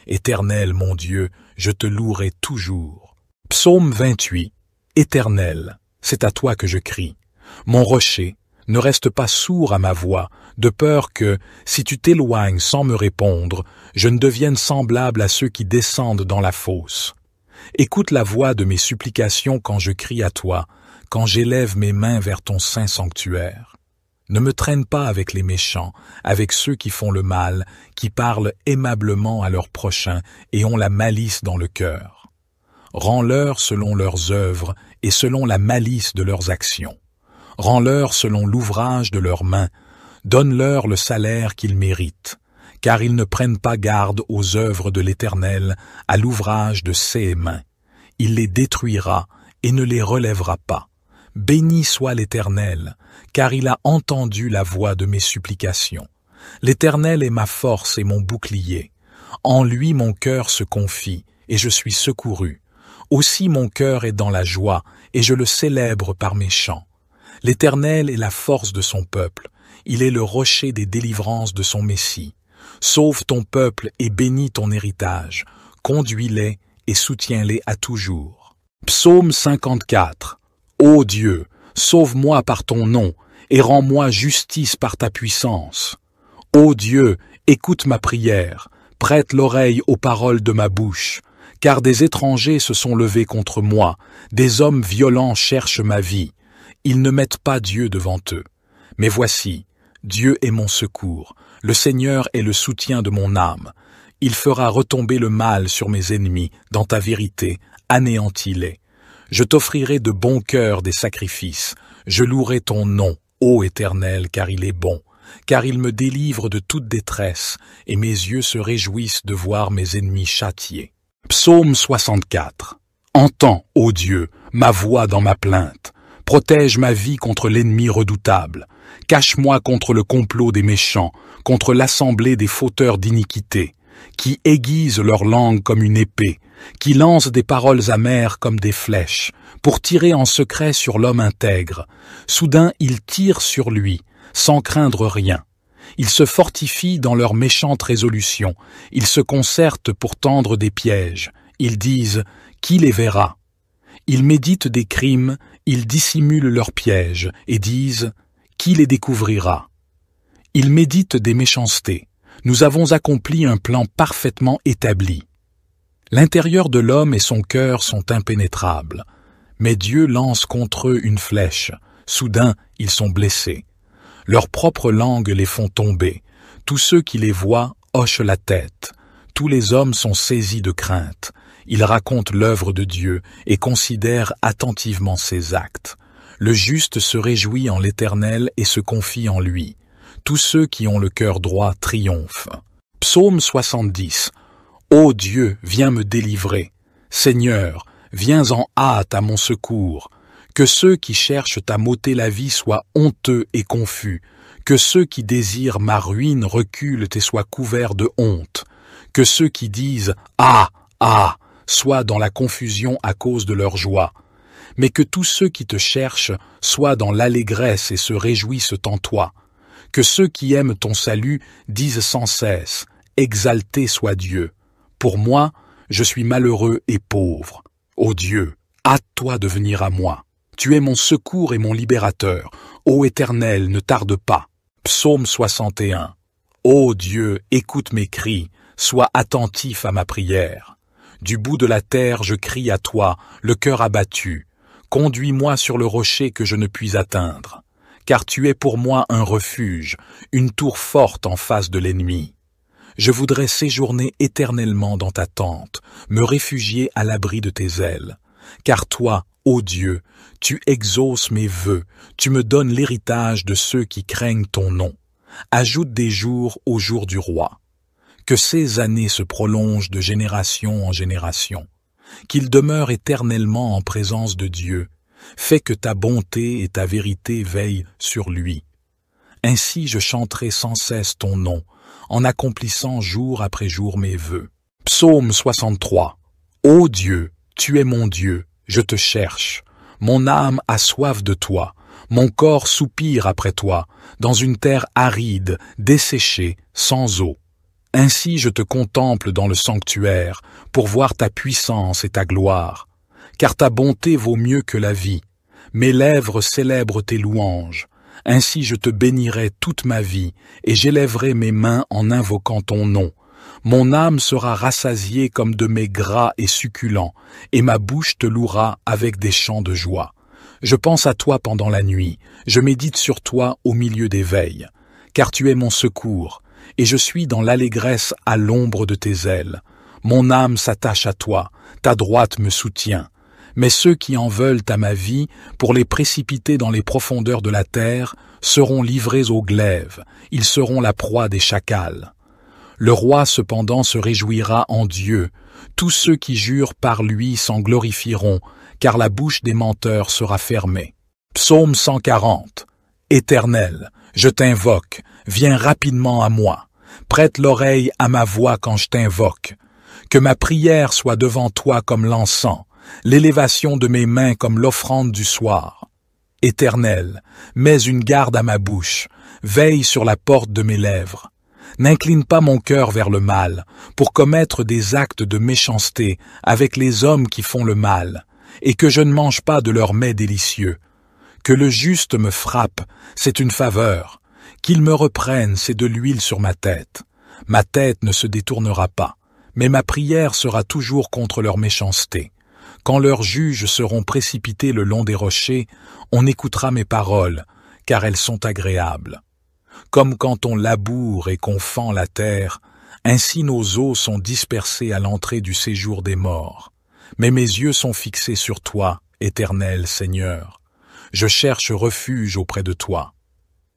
Éternel, mon Dieu, je te louerai toujours. Psaume 28. Éternel, c'est à toi que je crie. Mon rocher, ne reste pas sourd à ma voix, de peur que, si tu t'éloignes sans me répondre, je ne devienne semblable à ceux qui descendent dans la fosse. Écoute la voix de mes supplications quand je crie à toi, quand j'élève mes mains vers ton saint sanctuaire. Ne me traîne pas avec les méchants, avec ceux qui font le mal, qui parlent aimablement à leurs prochains et ont la malice dans le cœur. Rends-leur selon leurs œuvres et selon la malice de leurs actions. Rends-leur selon l'ouvrage de leurs mains. Donne-leur le salaire qu'ils méritent, car ils ne prennent pas garde aux œuvres de l'Éternel, à l'ouvrage de ses mains. Il les détruira et ne les relèvera pas. Béni soit l'Éternel, car il a entendu la voix de mes supplications. L'Éternel est ma force et mon bouclier. En lui mon cœur se confie, et je suis secouru. Aussi mon cœur est dans la joie, et je le célèbre par mes chants. L'Éternel est la force de son peuple, il est le rocher des délivrances de son Messie. Sauve ton peuple et bénis ton héritage, conduis-les et soutiens-les à toujours. Psaume 54. Ô Dieu, sauve-moi par ton nom, et rends-moi justice par ta puissance. Ô Dieu, écoute ma prière, prête l'oreille aux paroles de ma bouche, car des étrangers se sont levés contre moi, des hommes violents cherchent ma vie. Ils ne mettent pas Dieu devant eux. Mais voici, Dieu est mon secours, le Seigneur est le soutien de mon âme. Il fera retomber le mal sur mes ennemis, dans ta vérité, anéantis-les. Je t'offrirai de bon cœur des sacrifices, je louerai ton nom, ô Éternel, car il est bon, car il me délivre de toute détresse, et mes yeux se réjouissent de voir mes ennemis châtiés. Psaume 64. Entends, ô Dieu, ma voix dans ma plainte. Protège ma vie contre l'ennemi redoutable. Cache-moi contre le complot des méchants, contre l'assemblée des fauteurs d'iniquité, qui aiguisent leur langue comme une épée, qui lancent des paroles amères comme des flèches, pour tirer en secret sur l'homme intègre. Soudain ils tirent sur lui, sans craindre rien. Ils se fortifient dans leurs méchantes résolutions, ils se concertent pour tendre des pièges. Ils disent « Qui les verra ?» Ils méditent des crimes, ils dissimulent leurs pièges et disent « Qui les découvrira ?» Ils méditent des méchancetés. Nous avons accompli un plan parfaitement établi. L'intérieur de l'homme et son cœur sont impénétrables. Mais Dieu lance contre eux une flèche. Soudain, ils sont blessés. Leurs propres langues les font tomber. Tous ceux qui les voient hochent la tête. Tous les hommes sont saisis de crainte. Ils racontent l'œuvre de Dieu et considèrent attentivement ses actes. Le juste se réjouit en l'Éternel et se confie en lui. Tous ceux qui ont le cœur droit triomphent. Psaume 70. Ô Dieu, viens me délivrer. Seigneur, viens en hâte à mon secours. Que ceux qui cherchent à m'ôter la vie soient honteux et confus. Que ceux qui désirent ma ruine reculent et soient couverts de honte. Que ceux qui disent « Ah, ah !» soient dans la confusion à cause de leur joie. Mais que tous ceux qui te cherchent soient dans l'allégresse et se réjouissent en toi. Que ceux qui aiment ton salut disent sans cesse « Exalté soit Dieu !» Pour moi, je suis malheureux et pauvre. Ô Dieu, hâte-toi de venir à moi. Tu es mon secours et mon libérateur. Ô Éternel, ne tarde pas. Psaume 61. Ô Dieu, écoute mes cris, sois attentif à ma prière. Du bout de la terre, je crie à toi, le cœur abattu. Conduis-moi sur le rocher que je ne puis atteindre. Car tu es pour moi un refuge, une tour forte en face de l'ennemi. Je voudrais séjourner éternellement dans ta tente, me réfugier à l'abri de tes ailes. Car toi, ô Dieu, tu exauces mes vœux, tu me donnes l'héritage de ceux qui craignent ton nom. Ajoute des jours aux jours du roi. Que ces années se prolongent de génération en génération. Qu'il demeure éternellement en présence de Dieu. Fais que ta bonté et ta vérité veillent sur lui. Ainsi je chanterai sans cesse ton nom, en accomplissant jour après jour mes vœux. Psaume 63. Ô Dieu, tu es mon Dieu, je te cherche. Mon âme a soif de toi, mon corps soupire après toi, dans une terre aride, desséchée, sans eau. Ainsi je te contemple dans le sanctuaire, pour voir ta puissance et ta gloire. Car ta bonté vaut mieux que la vie. Mes lèvres célèbrent tes louanges. Ainsi je te bénirai toute ma vie, et j'élèverai mes mains en invoquant ton nom. Mon âme sera rassasiée comme de mets gras et succulents, et ma bouche te louera avec des chants de joie. Je pense à toi pendant la nuit, je médite sur toi au milieu des veilles, car tu es mon secours, et je suis dans l'allégresse à l'ombre de tes ailes. Mon âme s'attache à toi, ta droite me soutient. Mais ceux qui en veulent à ma vie, pour les précipiter dans les profondeurs de la terre, seront livrés au glaive, ils seront la proie des chacals. Le roi cependant se réjouira en Dieu, tous ceux qui jurent par lui s'en glorifieront, car la bouche des menteurs sera fermée. Psaume 140. Éternel, je t'invoque, viens rapidement à moi. Prête l'oreille à ma voix quand je t'invoque. Que ma prière soit devant toi comme l'encens, l'élévation de mes mains comme l'offrande du soir. Éternel, mets une garde à ma bouche, veille sur la porte de mes lèvres. N'incline pas mon cœur vers le mal, pour commettre des actes de méchanceté avec les hommes qui font le mal, et que je ne mange pas de leurs mets délicieux. Que le juste me frappe, c'est une faveur. Qu'il me reprenne, c'est de l'huile sur ma tête. Ma tête ne se détournera pas, mais ma prière sera toujours contre leur méchanceté. Quand leurs juges seront précipités le long des rochers, on écoutera mes paroles, car elles sont agréables. Comme quand on laboure et qu'on fend la terre, ainsi nos os sont dispersés à l'entrée du séjour des morts. Mais mes yeux sont fixés sur toi, Éternel Seigneur. Je cherche refuge auprès de toi.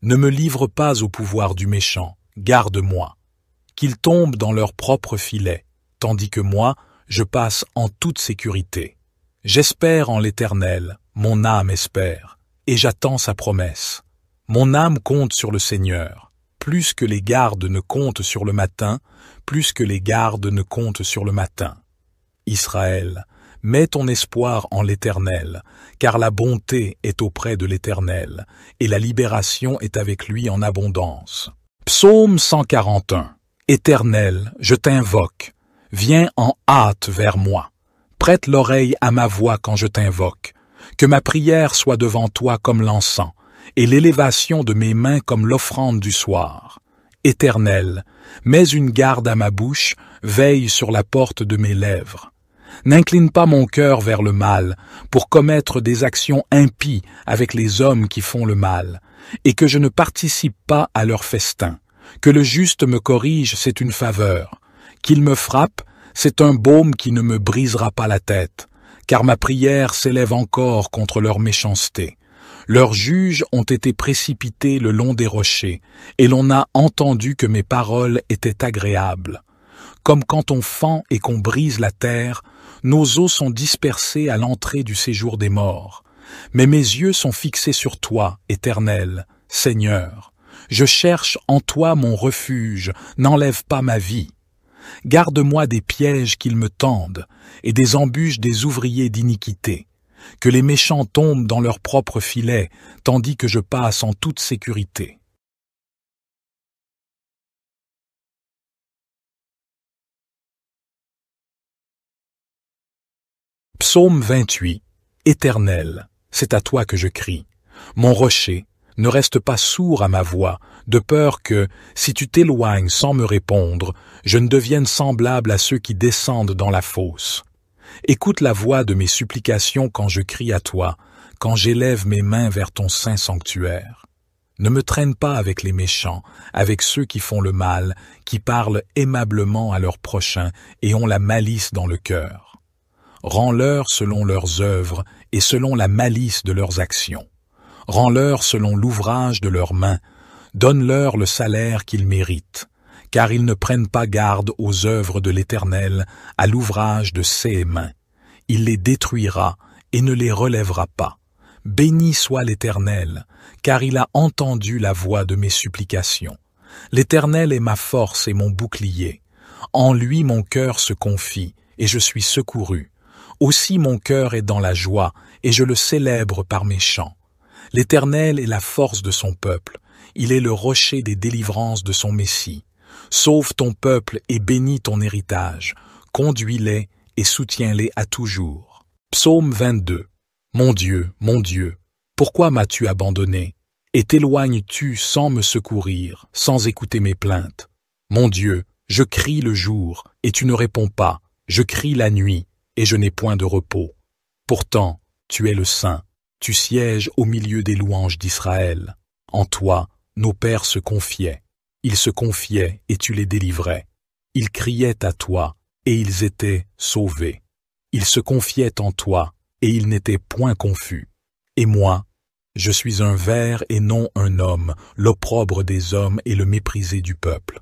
Ne me livre pas au pouvoir du méchant, garde-moi. Qu'ils tombent dans leur propre filet, tandis que moi, je passe en toute sécurité. J'espère en l'Éternel, mon âme espère, et j'attends sa promesse. Mon âme compte sur le Seigneur, plus que les gardes ne comptent sur le matin, plus que les gardes ne comptent sur le matin. Israël, mets ton espoir en l'Éternel, car la bonté est auprès de l'Éternel, et la libération est avec lui en abondance. Psaume 141. Éternel, je t'invoque, viens en hâte vers moi. Prête l'oreille à ma voix quand je t'invoque. Que ma prière soit devant toi comme l'encens, et l'élévation de mes mains comme l'offrande du soir. Éternel, mets une garde à ma bouche, veille sur la porte de mes lèvres. N'incline pas mon cœur vers le mal, pour commettre des actions impies avec les hommes qui font le mal, et que je ne participe pas à leur festin. Que le juste me corrige, c'est une faveur. Qu'il me frappe, c'est un baume qui ne me brisera pas la tête, car ma prière s'élève encore contre leur méchanceté. Leurs juges ont été précipités le long des rochers, et l'on a entendu que mes paroles étaient agréables. Comme quand on fend et qu'on brise la terre, nos os sont dispersés à l'entrée du séjour des morts. Mais mes yeux sont fixés sur toi, Éternel, Seigneur. Je cherche en toi mon refuge, n'enlève pas ma vie. Garde-moi des pièges qu'ils me tendent, et des embûches des ouvriers d'iniquité. Que les méchants tombent dans leur propre filet, tandis que je passe en toute sécurité. Psaume 28. Éternel, c'est à toi que je crie. Mon rocher, ne reste pas sourd à ma voix, de peur que, si tu t'éloignes sans me répondre, je ne devienne semblable à ceux qui descendent dans la fosse. Écoute la voix de mes supplications quand je crie à toi, quand j'élève mes mains vers ton saint sanctuaire. Ne me traîne pas avec les méchants, avec ceux qui font le mal, qui parlent aimablement à leurs prochains et ont la malice dans le cœur. Rends-leur selon leurs œuvres et selon la malice de leurs actions. Rends-leur selon l'ouvrage de leurs mains, donne-leur le salaire qu'ils méritent, car ils ne prennent pas garde aux œuvres de l'Éternel, à l'ouvrage de ses mains. Il les détruira et ne les relèvera pas. Béni soit l'Éternel, car il a entendu la voix de mes supplications. L'Éternel est ma force et mon bouclier. En lui mon cœur se confie, et je suis secouru. Aussi mon cœur est dans la joie, et je le célèbre par mes chants. L'Éternel est la force de son peuple, il est le rocher des délivrances de son Messie. Sauve ton peuple et bénis ton héritage, conduis-les et soutiens-les à toujours. Psaume 22. Mon Dieu, pourquoi m'as-tu abandonné? Et t'éloignes-tu sans me secourir, sans écouter mes plaintes? Mon Dieu, je crie le jour, et tu ne réponds pas, je crie la nuit, et je n'ai point de repos. Pourtant, tu es le Saint, tu sièges au milieu des louanges d'Israël. En toi, nos pères se confiaient. Ils se confiaient et tu les délivrais. Ils criaient à toi et ils étaient sauvés. Ils se confiaient en toi et ils n'étaient point confus. Et moi, je suis un ver et non un homme, l'opprobre des hommes et le méprisé du peuple.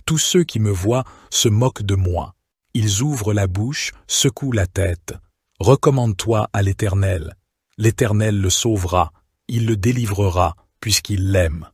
Tous ceux qui me voient se moquent de moi. Ils ouvrent la bouche, secouent la tête. Recommande-toi à l'Éternel. L'Éternel le sauvera, il le délivrera, puisqu'il l'aime.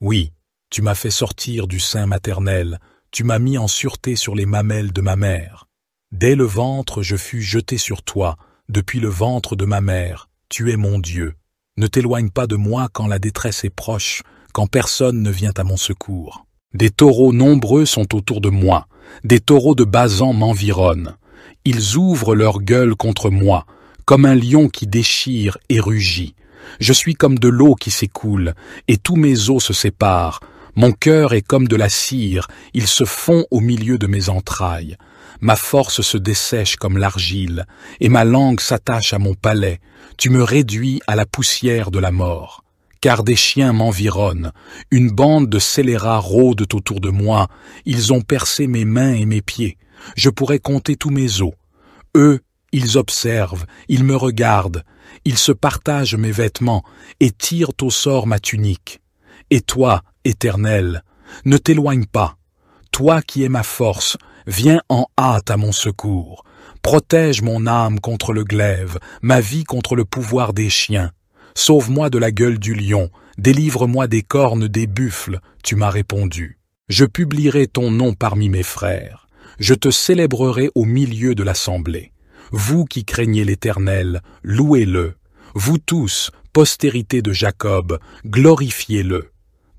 Oui, tu m'as fait sortir du sein maternel, tu m'as mis en sûreté sur les mamelles de ma mère. Dès le ventre je fus jeté sur toi, depuis le ventre de ma mère, tu es mon Dieu. Ne t'éloigne pas de moi quand la détresse est proche, quand personne ne vient à mon secours. Des taureaux nombreux sont autour de moi, des taureaux de Basan m'environnent. Ils ouvrent leur gueule contre moi, comme un lion qui déchire et rugit. Je suis comme de l'eau qui s'écoule, et tous mes os se séparent. Mon cœur est comme de la cire, il se fond au milieu de mes entrailles. Ma force se dessèche comme l'argile, et ma langue s'attache à mon palais. Tu me réduis à la poussière de la mort. Car des chiens m'environnent, une bande de scélérats rôdent autour de moi, ils ont percé mes mains et mes pieds. Je pourrais compter tous mes os. Eux, ils observent, ils me regardent, ils se partagent mes vêtements et tirent au sort ma tunique. Et toi, Éternel, ne t'éloigne pas. Toi qui es ma force, viens en hâte à mon secours. Protège mon âme contre le glaive, ma vie contre le pouvoir des chiens. Sauve-moi de la gueule du lion, délivre-moi des cornes des buffles, tu m'as répondu. Je publierai ton nom parmi mes frères, je te célébrerai au milieu de l'assemblée. Vous qui craignez l'Éternel, louez-le. Vous tous, postérité de Jacob, glorifiez-le.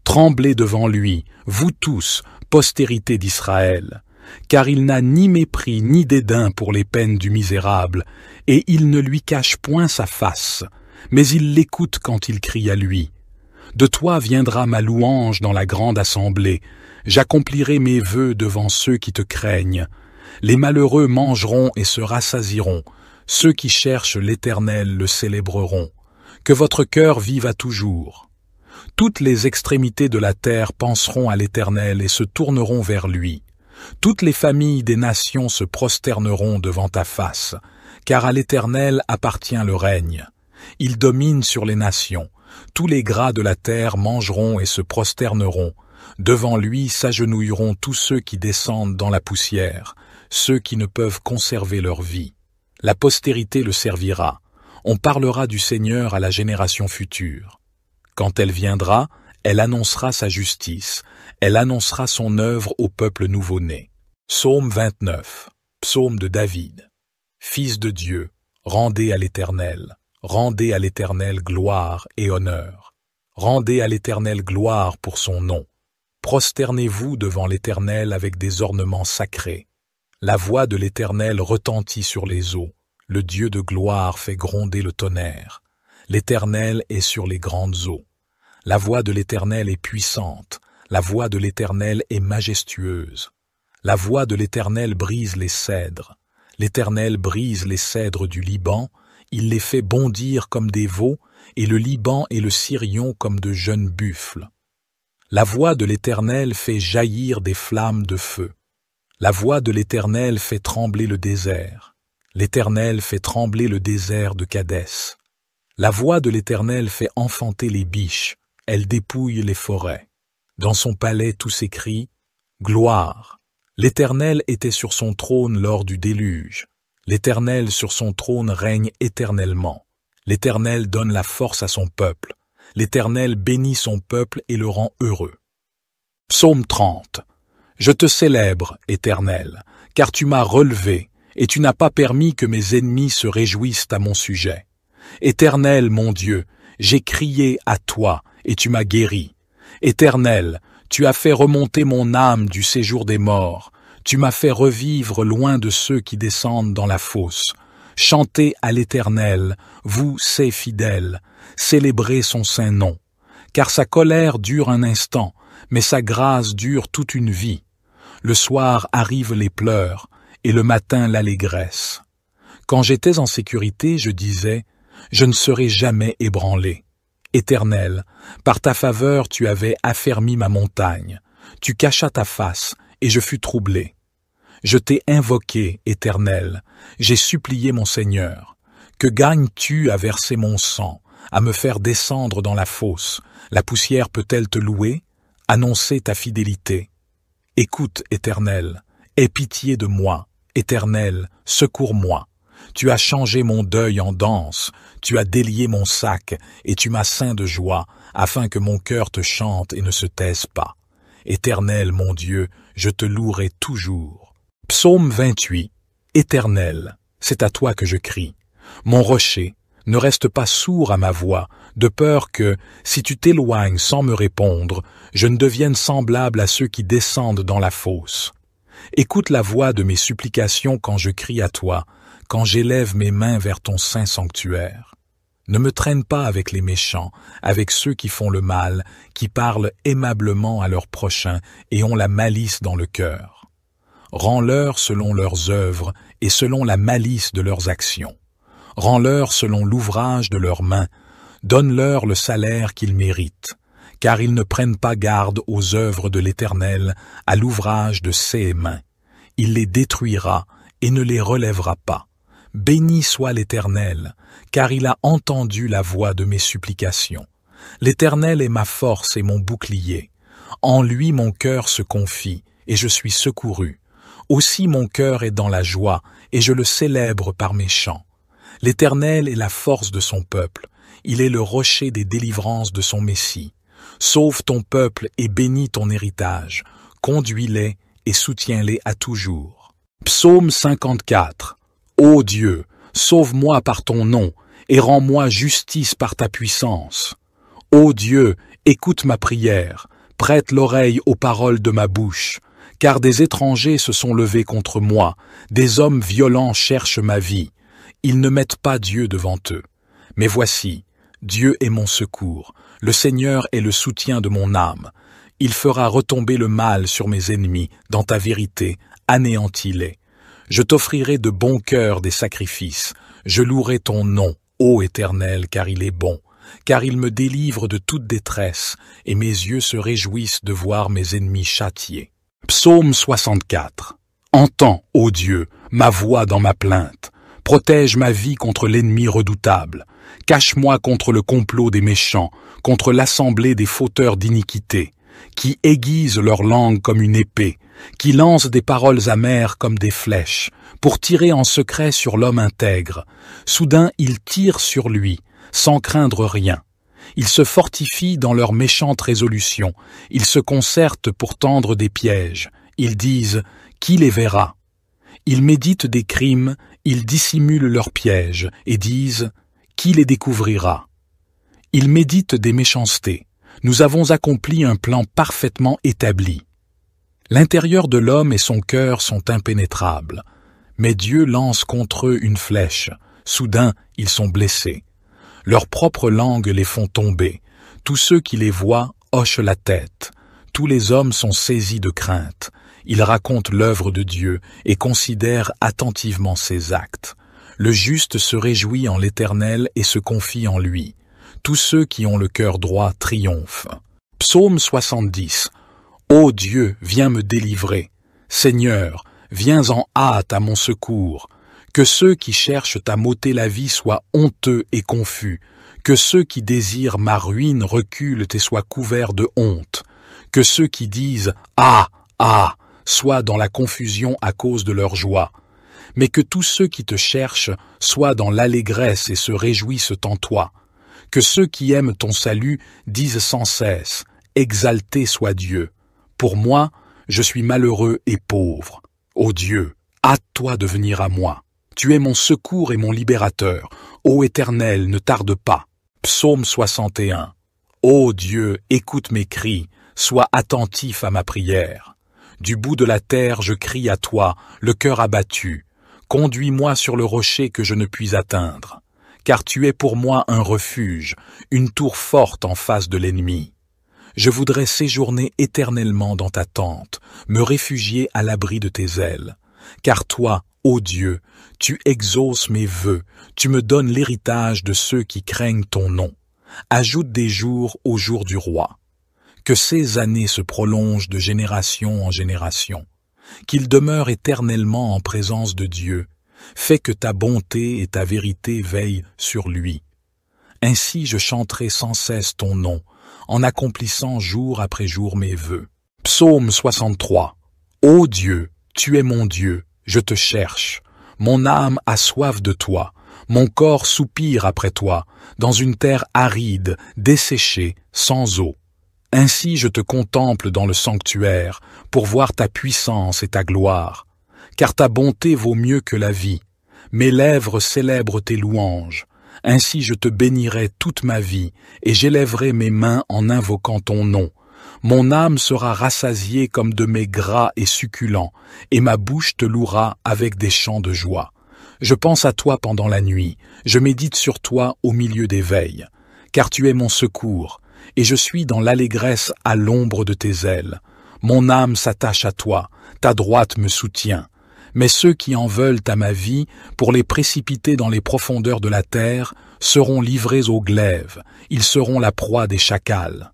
Tremblez devant lui, vous tous, postérité d'Israël. Car il n'a ni mépris ni dédain pour les peines du misérable, et il ne lui cache point sa face, mais il l'écoute quand il crie à lui. De toi viendra ma louange dans la grande assemblée, j'accomplirai mes vœux devant ceux qui te craignent. Les malheureux mangeront et se rassasieront, ceux qui cherchent l'Éternel le célébreront. Que votre cœur vive à toujours. Toutes les extrémités de la terre penseront à l'Éternel et se tourneront vers lui. Toutes les familles des nations se prosterneront devant ta face, car à l'Éternel appartient le règne. Il domine sur les nations. Tous les gras de la terre mangeront et se prosterneront. Devant lui s'agenouilleront tous ceux qui descendent dans la poussière, ceux qui ne peuvent conserver leur vie. La postérité le servira. On parlera du Seigneur à la génération future. Quand elle viendra, elle annoncera sa justice. Elle annoncera son œuvre au peuple nouveau-né. Psaume 29. Psaume de David. Fils de Dieu, rendez à l'Éternel gloire et honneur. Rendez à l'Éternel gloire pour son nom. Prosternez-vous devant l'Éternel avec des ornements sacrés. La voix de l'Éternel retentit sur les eaux. Le Dieu de gloire fait gronder le tonnerre. L'Éternel est sur les grandes eaux. La voix de l'Éternel est puissante. La voix de l'Éternel est majestueuse. La voix de l'Éternel brise les cèdres. L'Éternel brise les cèdres du Liban. Il les fait bondir comme des veaux, et le Liban et le Sirion comme de jeunes buffles. La voix de l'Éternel fait jaillir des flammes de feu. La voix de l'Éternel fait trembler le désert. L'Éternel fait trembler le désert de Kadès. La voix de l'Éternel fait enfanter les biches, elle dépouille les forêts. Dans son palais tout s'écrie « Gloire ». L'Éternel était sur son trône lors du déluge. L'Éternel sur son trône règne éternellement. L'Éternel donne la force à son peuple. L'Éternel bénit son peuple et le rend heureux. Psaume 30. Je te célèbre, Éternel, car tu m'as relevé, et tu n'as pas permis que mes ennemis se réjouissent à mon sujet. Éternel, mon Dieu, j'ai crié à toi, et tu m'as guéri. Éternel, tu as fait remonter mon âme du séjour des morts. Tu m'as fait revivre loin de ceux qui descendent dans la fosse. Chantez à l'Éternel, vous, ses fidèles, célébrez son saint nom. Car sa colère dure un instant, mais sa grâce dure toute une vie. Le soir arrivent les pleurs, et le matin l'allégresse. Quand j'étais en sécurité, je disais, je ne serai jamais ébranlé. Éternel, par ta faveur tu avais affermi ma montagne. Tu cachas ta face, et je fus troublé. Je t'ai invoqué, Éternel, j'ai supplié mon Seigneur. Que gagnes-tu à verser mon sang, à me faire descendre dans la fosse? La poussière peut-elle te louer? Annoncer ta fidélité. Écoute, Éternel, aie pitié de moi. Éternel, secours-moi. Tu as changé mon deuil en danse, tu as délié mon sac, et tu m'as ceint de joie, afin que mon cœur te chante et ne se taise pas. Éternel, mon Dieu, je te louerai toujours. Psaume 28. Éternel, c'est à toi que je crie. Mon rocher, ne reste pas sourd à ma voix, de peur que, si tu t'éloignes sans me répondre, je ne devienne semblable à ceux qui descendent dans la fosse. Écoute la voix de mes supplications quand je crie à toi, quand j'élève mes mains vers ton saint sanctuaire. Ne me traîne pas avec les méchants, avec ceux qui font le mal, qui parlent aimablement à leurs prochains et ont la malice dans le cœur. Rends-leur selon leurs œuvres et selon la malice de leurs actions. Rends-leur selon l'ouvrage de leurs mains, donne-leur le salaire qu'ils méritent, car ils ne prennent pas garde aux œuvres de l'Éternel, à l'ouvrage de ses mains. Il les détruira et ne les relèvera pas. Béni soit l'Éternel, car il a entendu la voix de mes supplications. L'Éternel est ma force et mon bouclier. En lui mon cœur se confie, et je suis secouru. Aussi mon cœur est dans la joie, et je le célèbre par mes chants. L'Éternel est la force de son peuple, il est le rocher des délivrances de son Messie. Sauve ton peuple et bénis ton héritage, conduis-les et soutiens-les à toujours. Psaume 54. Ô Dieu, sauve-moi par ton nom, et rends-moi justice par ta puissance. Ô Dieu, écoute ma prière, prête l'oreille aux paroles de ma bouche, car des étrangers se sont levés contre moi, des hommes violents cherchent ma vie. Ils ne mettent pas Dieu devant eux. Mais voici, Dieu est mon secours, le Seigneur est le soutien de mon âme. Il fera retomber le mal sur mes ennemis, dans ta vérité, anéantis-les. Je t'offrirai de bon cœur des sacrifices, je louerai ton nom, ô Éternel, car il est bon, car il me délivre de toute détresse, et mes yeux se réjouissent de voir mes ennemis châtiés. Psaume 64. Entends, ô Dieu, ma voix dans ma plainte. Protège ma vie contre l'ennemi redoutable. Cache-moi contre le complot des méchants, contre l'assemblée des fauteurs d'iniquité, qui aiguisent leur langue comme une épée, qui lancent des paroles amères comme des flèches, pour tirer en secret sur l'homme intègre. Soudain, ils tirent sur lui, sans craindre rien. Ils se fortifient dans leurs méchantes résolutions, ils se concertent pour tendre des pièges. Ils disent « Qui les verra ?» Ils méditent des crimes, ils dissimulent leurs pièges et disent « Qui les découvrira ?» Ils méditent des méchancetés. Nous avons accompli un plan parfaitement établi. L'intérieur de l'homme et son cœur sont impénétrables. Mais Dieu lance contre eux une flèche. Soudain, ils sont blessés. Leurs propres langues les font tomber. Tous ceux qui les voient hochent la tête. Tous les hommes sont saisis de crainte. Ils racontent l'œuvre de Dieu et considèrent attentivement ses actes. Le juste se réjouit en l'Éternel et se confie en lui. Tous ceux qui ont le cœur droit triomphent. Psaume 70. Ô Dieu, viens me délivrer. Seigneur, viens en hâte à mon secours. Que ceux qui cherchent à m'ôter la vie soient honteux et confus. Que ceux qui désirent ma ruine reculent et soient couverts de honte. Que ceux qui disent « Ah, ah !» soient dans la confusion à cause de leur joie. Mais que tous ceux qui te cherchent soient dans l'allégresse et se réjouissent en toi. Que ceux qui aiment ton salut disent sans cesse « Exalté soit Dieu !» Pour moi, je suis malheureux et pauvre. Ô Dieu, hâte-toi de venir à moi. Tu es mon secours et mon libérateur. Ô Éternel, ne tarde pas. Psaume 61. Ô Dieu, écoute mes cris, sois attentif à ma prière. Du bout de la terre, je crie à toi, le cœur abattu. Conduis-moi sur le rocher que je ne puis atteindre. Car tu es pour moi un refuge, une tour forte en face de l'ennemi. Je voudrais séjourner éternellement dans ta tente, me réfugier à l'abri de tes ailes. Car toi, ô Dieu, tu exauces mes vœux, tu me donnes l'héritage de ceux qui craignent ton nom. Ajoute des jours au jour du roi. Que ces années se prolongent de génération en génération. Qu'il demeure éternellement en présence de Dieu. Fais que ta bonté et ta vérité veillent sur lui. Ainsi je chanterai sans cesse ton nom, en accomplissant jour après jour mes vœux. Psaume 63. Ô Dieu, tu es mon Dieu, je te cherche. Mon âme a soif de toi, mon corps soupire après toi, dans une terre aride, desséchée, sans eau. Ainsi je te contemple dans le sanctuaire, pour voir ta puissance et ta gloire. Car ta bonté vaut mieux que la vie. Mes lèvres célèbrent tes louanges. Ainsi je te bénirai toute ma vie, et j'élèverai mes mains en invoquant ton nom. Mon âme sera rassasiée comme de mets gras et succulents, et ma bouche te louera avec des chants de joie. Je pense à toi pendant la nuit, je médite sur toi au milieu des veilles, car tu es mon secours, et je suis dans l'allégresse à l'ombre de tes ailes. Mon âme s'attache à toi, ta droite me soutient. Mais ceux qui en veulent à ma vie, pour les précipiter dans les profondeurs de la terre, seront livrés au glaive, ils seront la proie des chacals.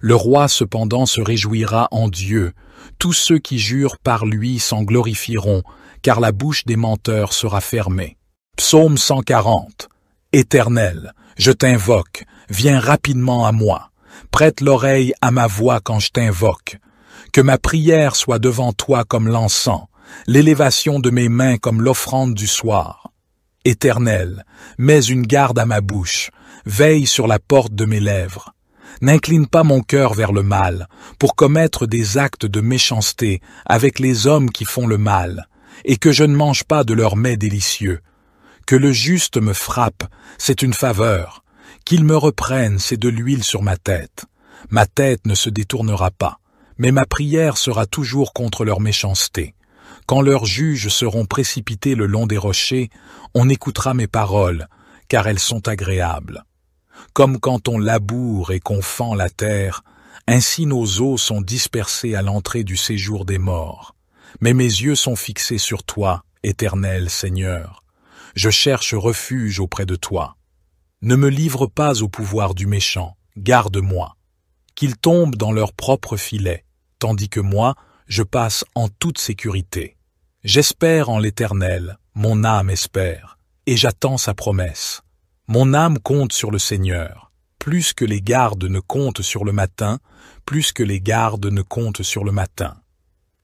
Le roi cependant se réjouira en Dieu, tous ceux qui jurent par lui s'en glorifieront, car la bouche des menteurs sera fermée. Psaume 140. Éternel, je t'invoque, viens rapidement à moi, prête l'oreille à ma voix quand je t'invoque. Que ma prière soit devant toi comme l'encens, l'élévation de mes mains comme l'offrande du soir. Éternel, mets une garde à ma bouche, veille sur la porte de mes lèvres. N'incline pas mon cœur vers le mal, pour commettre des actes de méchanceté avec les hommes qui font le mal, et que je ne mange pas de leurs mets délicieux. Que le juste me frappe, c'est une faveur. Qu'il me reprenne, c'est de l'huile sur ma tête. Ma tête ne se détournera pas, mais ma prière sera toujours contre leur méchanceté. Quand leurs juges seront précipités le long des rochers, on écoutera mes paroles, car elles sont agréables. Comme quand on laboure et qu'on fend la terre, ainsi nos os sont dispersés à l'entrée du séjour des morts. Mais mes yeux sont fixés sur toi, éternel Seigneur. Je cherche refuge auprès de toi. Ne me livre pas au pouvoir du méchant, garde-moi. Qu'ils tombent dans leur propre filet, tandis que moi, je passe en toute sécurité. J'espère en l'Éternel, mon âme espère, et j'attends sa promesse. Mon âme compte sur le Seigneur, plus que les gardes ne comptent sur le matin, plus que les gardes ne comptent sur le matin.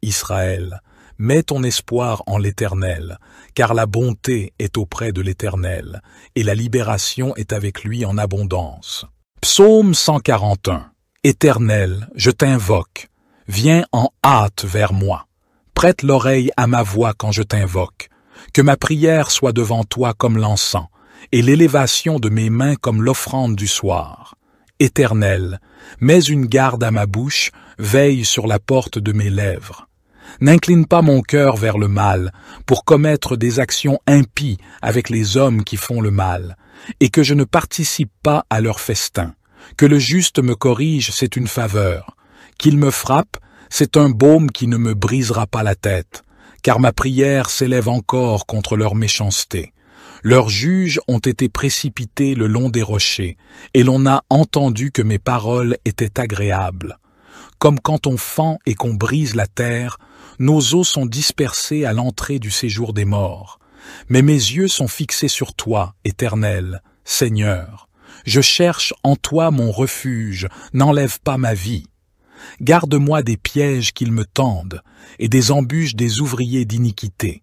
Israël, mets ton espoir en l'Éternel, car la bonté est auprès de l'Éternel, et la libération est avec lui en abondance. Psaume 141. Éternel, je t'invoque, viens en hâte vers moi. Prête l'oreille à ma voix quand je t'invoque. Que ma prière soit devant toi comme l'encens, et l'élévation de mes mains comme l'offrande du soir. Éternel, mets une garde à ma bouche, veille sur la porte de mes lèvres. N'incline pas mon cœur vers le mal, pour commettre des actions impies avec les hommes qui font le mal, et que je ne participe pas à leur festin. Que le juste me corrige, c'est une faveur. Qu'il me frappe, c'est un baume qui ne me brisera pas la tête, car ma prière s'élève encore contre leur méchanceté. Leurs juges ont été précipités le long des rochers, et l'on a entendu que mes paroles étaient agréables. Comme quand on fend et qu'on brise la terre, nos os sont dispersés à l'entrée du séjour des morts. Mais mes yeux sont fixés sur toi, Éternel, Seigneur. Je cherche en toi mon refuge, n'enlève pas ma vie. Garde-moi des pièges qu'ils me tendent, et des embûches des ouvriers d'iniquité.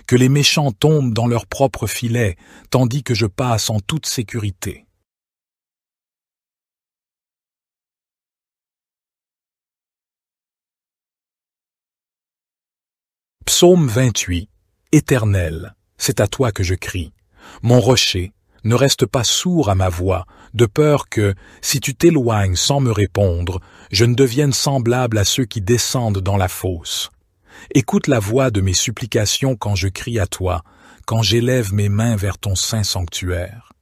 Que les méchants tombent dans leur propre filet, tandis que je passe en toute sécurité. Psaume 28. Éternel, c'est à toi que je crie. Mon rocher, ne reste pas sourd à ma voix, de peur que, si tu t'éloignes sans me répondre, je ne devienne semblable à ceux qui descendent dans la fosse. Écoute la voix de mes supplications quand je crie à toi, quand j'élève mes mains vers ton saint sanctuaire.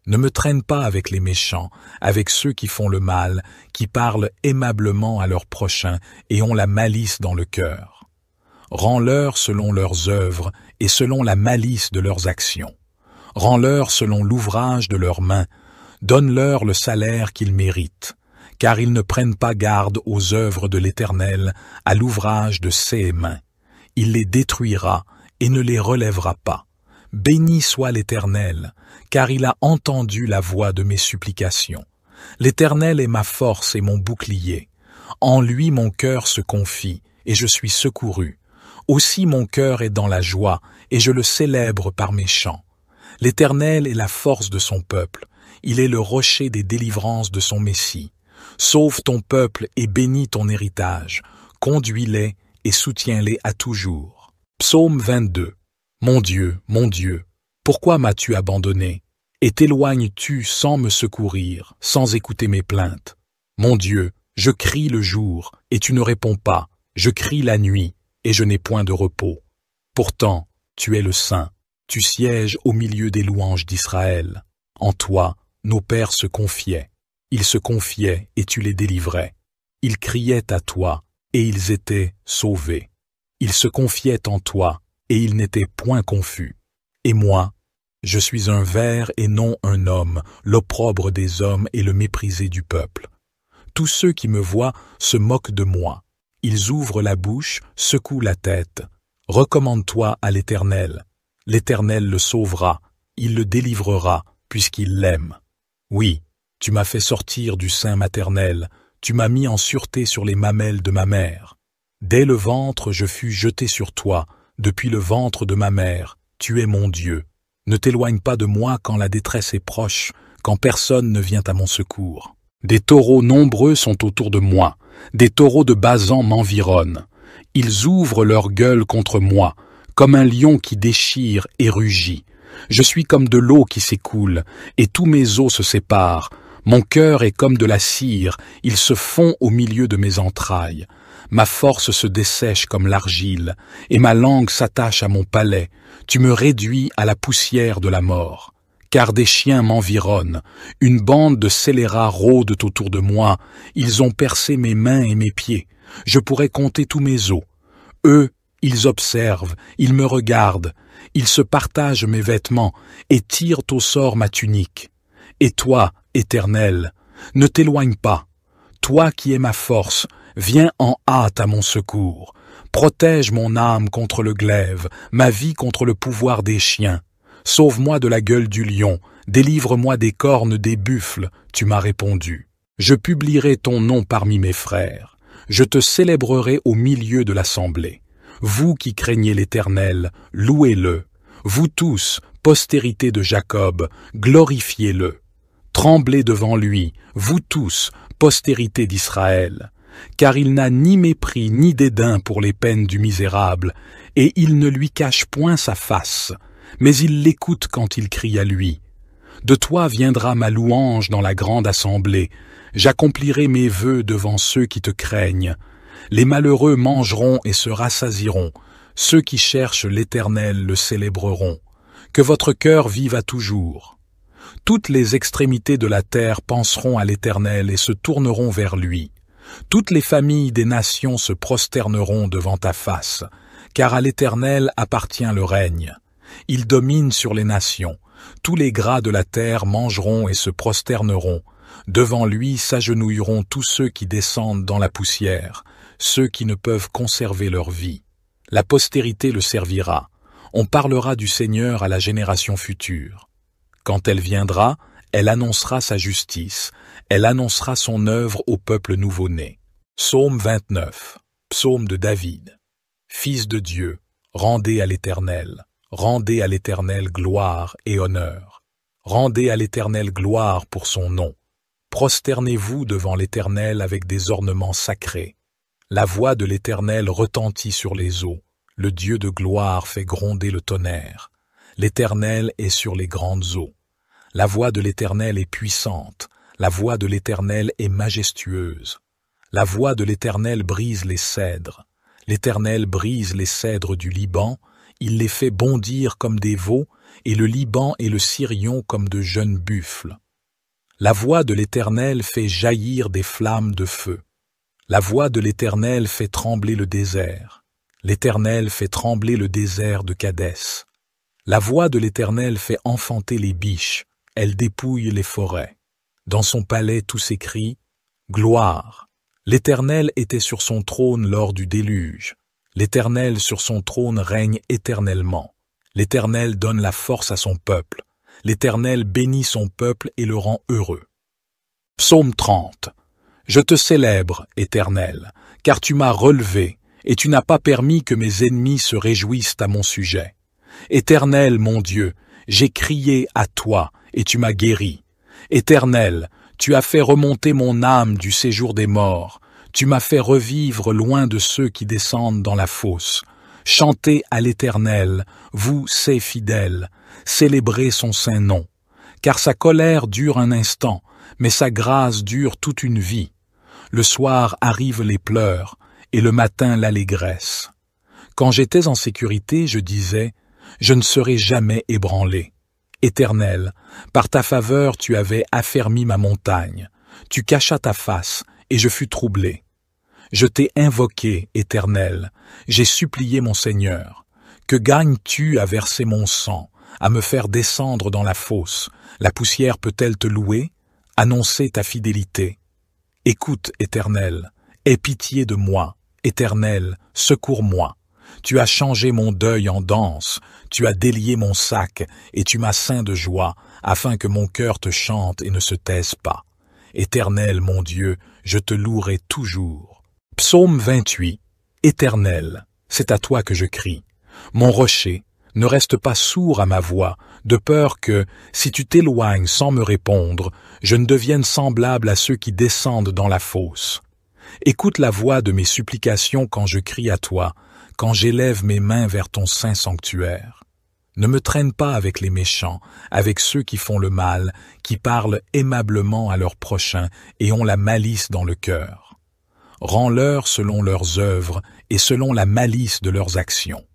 Ne me traîne pas avec les méchants, avec ceux qui font le mal, qui parlent aimablement à leurs prochains et ont la malice dans le cœur. Rends-leur selon leurs œuvres et selon la malice de leurs actions. Rends-leur selon l'ouvrage de leurs mains, donne-leur le salaire qu'ils méritent, car ils ne prennent pas garde aux œuvres de l'Éternel, à l'ouvrage de ses mains. Il les détruira et ne les relèvera pas. Béni soit l'Éternel, car il a entendu la voix de mes supplications. L'Éternel est ma force et mon bouclier. En lui mon cœur se confie, et je suis secouru. Aussi mon cœur est dans la joie, et je le célèbre par mes chants. L'Éternel est la force de son peuple, il est le rocher des délivrances de son Messie. Sauve ton peuple et bénis ton héritage, conduis-les et soutiens-les à toujours. Psaume 22. Mon Dieu, pourquoi m'as-tu abandonné? Et t'éloignes-tu sans me secourir, sans écouter mes plaintes? Mon Dieu, je crie le jour, et tu ne réponds pas, je crie la nuit, et je n'ai point de repos. Pourtant, tu es le Saint, tu sièges au milieu des louanges d'Israël. En toi, nos pères se confiaient. Ils se confiaient et tu les délivrais. Ils criaient à toi et ils étaient sauvés. Ils se confiaient en toi et ils n'étaient point confus. Et moi, je suis un ver et non un homme, l'opprobre des hommes et le méprisé du peuple. Tous ceux qui me voient se moquent de moi. Ils ouvrent la bouche, secouent la tête. Recommande-toi à l'Éternel. L'Éternel le sauvera, il le délivrera, puisqu'il l'aime. Oui, tu m'as fait sortir du sein maternel, tu m'as mis en sûreté sur les mamelles de ma mère. Dès le ventre je fus jeté sur toi, depuis le ventre de ma mère, tu es mon Dieu. Ne t'éloigne pas de moi quand la détresse est proche, quand personne ne vient à mon secours. Des taureaux nombreux sont autour de moi, des taureaux de Basan m'environnent. Ils ouvrent leur gueule contre moi, comme un lion qui déchire et rugit. Je suis comme de l'eau qui s'écoule, et tous mes os se séparent. Mon cœur est comme de la cire, il se fond au milieu de mes entrailles. Ma force se dessèche comme l'argile, et ma langue s'attache à mon palais. Tu me réduis à la poussière de la mort. Car des chiens m'environnent, une bande de scélérats rôdent autour de moi, ils ont percé mes mains et mes pieds. Je pourrais compter tous mes os. Eux, ils observent, ils me regardent, ils se partagent mes vêtements et tirent au sort ma tunique. Et toi, Éternel, ne t'éloigne pas. Toi qui es ma force, viens en hâte à mon secours. Protège mon âme contre le glaive, ma vie contre le pouvoir des chiens. Sauve-moi de la gueule du lion, délivre-moi des cornes des buffles, tu m'as répondu. Je publierai ton nom parmi mes frères. Je te célébrerai au milieu de l'assemblée. Vous qui craignez l'Éternel, louez-le. Vous tous, postérité de Jacob, glorifiez-le. Tremblez devant lui, vous tous, postérité d'Israël. Car il n'a ni mépris ni dédain pour les peines du misérable, et il ne lui cache point sa face, mais il l'écoute quand il crie à lui. De toi viendra ma louange dans la grande assemblée, j'accomplirai mes vœux devant ceux qui te craignent. Les malheureux mangeront et se rassasieront, ceux qui cherchent l'Éternel le célébreront. Que votre cœur vive à toujours. Toutes les extrémités de la terre penseront à l'Éternel et se tourneront vers lui. Toutes les familles des nations se prosterneront devant ta face, car à l'Éternel appartient le règne. Il domine sur les nations. Tous les gras de la terre mangeront et se prosterneront. Devant lui s'agenouilleront tous ceux qui descendent dans la poussière, ceux qui ne peuvent conserver leur vie. La postérité le servira. On parlera du Seigneur à la génération future. Quand elle viendra, elle annoncera sa justice, elle annoncera son œuvre au peuple nouveau-né. Psaume 29. Psaume de David. Fils de Dieu, rendez à l'Éternel gloire et honneur. Rendez à l'Éternel gloire pour son nom. Prosternez-vous devant l'Éternel avec des ornements sacrés. La voix de l'Éternel retentit sur les eaux. Le Dieu de gloire fait gronder le tonnerre. L'Éternel est sur les grandes eaux. La voix de l'Éternel est puissante. La voix de l'Éternel est majestueuse. La voix de l'Éternel brise les cèdres. L'Éternel brise les cèdres du Liban. Il les fait bondir comme des veaux, et le Liban et le Sirion comme de jeunes buffles. La voix de l'Éternel fait jaillir des flammes de feu. La voix de l'Éternel fait trembler le désert. L'Éternel fait trembler le désert de Kadès. La voix de l'Éternel fait enfanter les biches, elle dépouille les forêts. Dans son palais tout s'écrie « Gloire ». L'Éternel était sur son trône lors du déluge. L'Éternel sur son trône règne éternellement. L'Éternel donne la force à son peuple. L'Éternel bénit son peuple et le rend heureux. Psaume 30. Je te célèbre, Éternel, car tu m'as relevé, et tu n'as pas permis que mes ennemis se réjouissent à mon sujet. Éternel, mon Dieu, j'ai crié à toi, et tu m'as guéri. Éternel, tu as fait remonter mon âme du séjour des morts, tu m'as fait revivre loin de ceux qui descendent dans la fosse. Chantez à l'Éternel, vous, ses fidèles, célébrez son saint nom. Car sa colère dure un instant, mais sa grâce dure toute une vie. Le soir arrivent les pleurs, et le matin l'allégresse. Quand j'étais en sécurité, je disais, je ne serai jamais ébranlé. Éternel, par ta faveur tu avais affermi ma montagne. Tu cachas ta face, et je fus troublé. Je t'ai invoqué, Éternel, j'ai supplié mon Seigneur. Que gagnes-tu à verser mon sang, à me faire descendre dans la fosse? La poussière peut-elle te louer? Annoncer ta fidélité. Écoute, Éternel, aie pitié de moi. Éternel, secours-moi. Tu as changé mon deuil en danse, tu as délié mon sac, et tu m'as ceint de joie, afin que mon cœur te chante et ne se taise pas. Éternel, mon Dieu, je te louerai toujours. Psaume 28. Éternel, c'est à toi que je crie. Mon rocher, ne reste pas sourd à ma voix, de peur que, si tu t'éloignes sans me répondre, je ne devienne semblable à ceux qui descendent dans la fosse. Écoute la voix de mes supplications quand je crie à toi, quand j'élève mes mains vers ton saint sanctuaire. Ne me traîne pas avec les méchants, avec ceux qui font le mal, qui parlent aimablement à leurs prochains et ont la malice dans le cœur. Rends-leur selon leurs œuvres et selon la malice de leurs actions.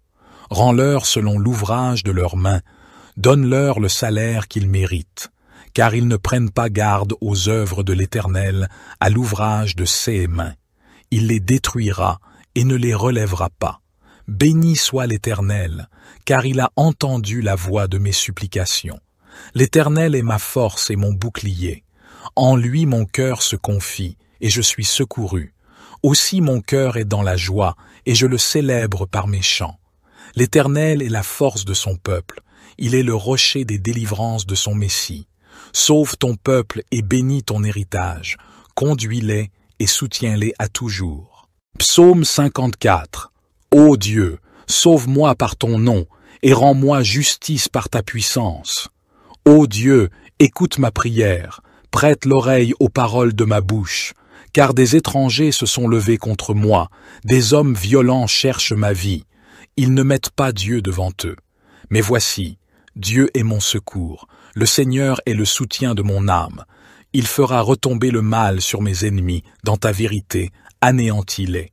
Rends-leur selon l'ouvrage de leurs mains, donne-leur le salaire qu'ils méritent, car ils ne prennent pas garde aux œuvres de l'Éternel, à l'ouvrage de ses mains. Il les détruira et ne les relèvera pas. Béni soit l'Éternel, car il a entendu la voix de mes supplications. L'Éternel est ma force et mon bouclier. En lui mon cœur se confie, et je suis secouru. Aussi mon cœur est dans la joie, et je le célèbre par mes chants. L'Éternel est la force de son peuple, il est le rocher des délivrances de son Messie. Sauve ton peuple et bénis ton héritage, conduis-les et soutiens-les à toujours. Psaume 54. Ô Dieu, sauve-moi par ton nom, et rends-moi justice par ta puissance. Ô Dieu, écoute ma prière, prête l'oreille aux paroles de ma bouche, car des étrangers se sont levés contre moi, des hommes violents cherchent ma vie. Ils ne mettent pas Dieu devant eux. Mais voici, Dieu est mon secours, le Seigneur est le soutien de mon âme. Il fera retomber le mal sur mes ennemis, dans ta vérité, anéantis-les.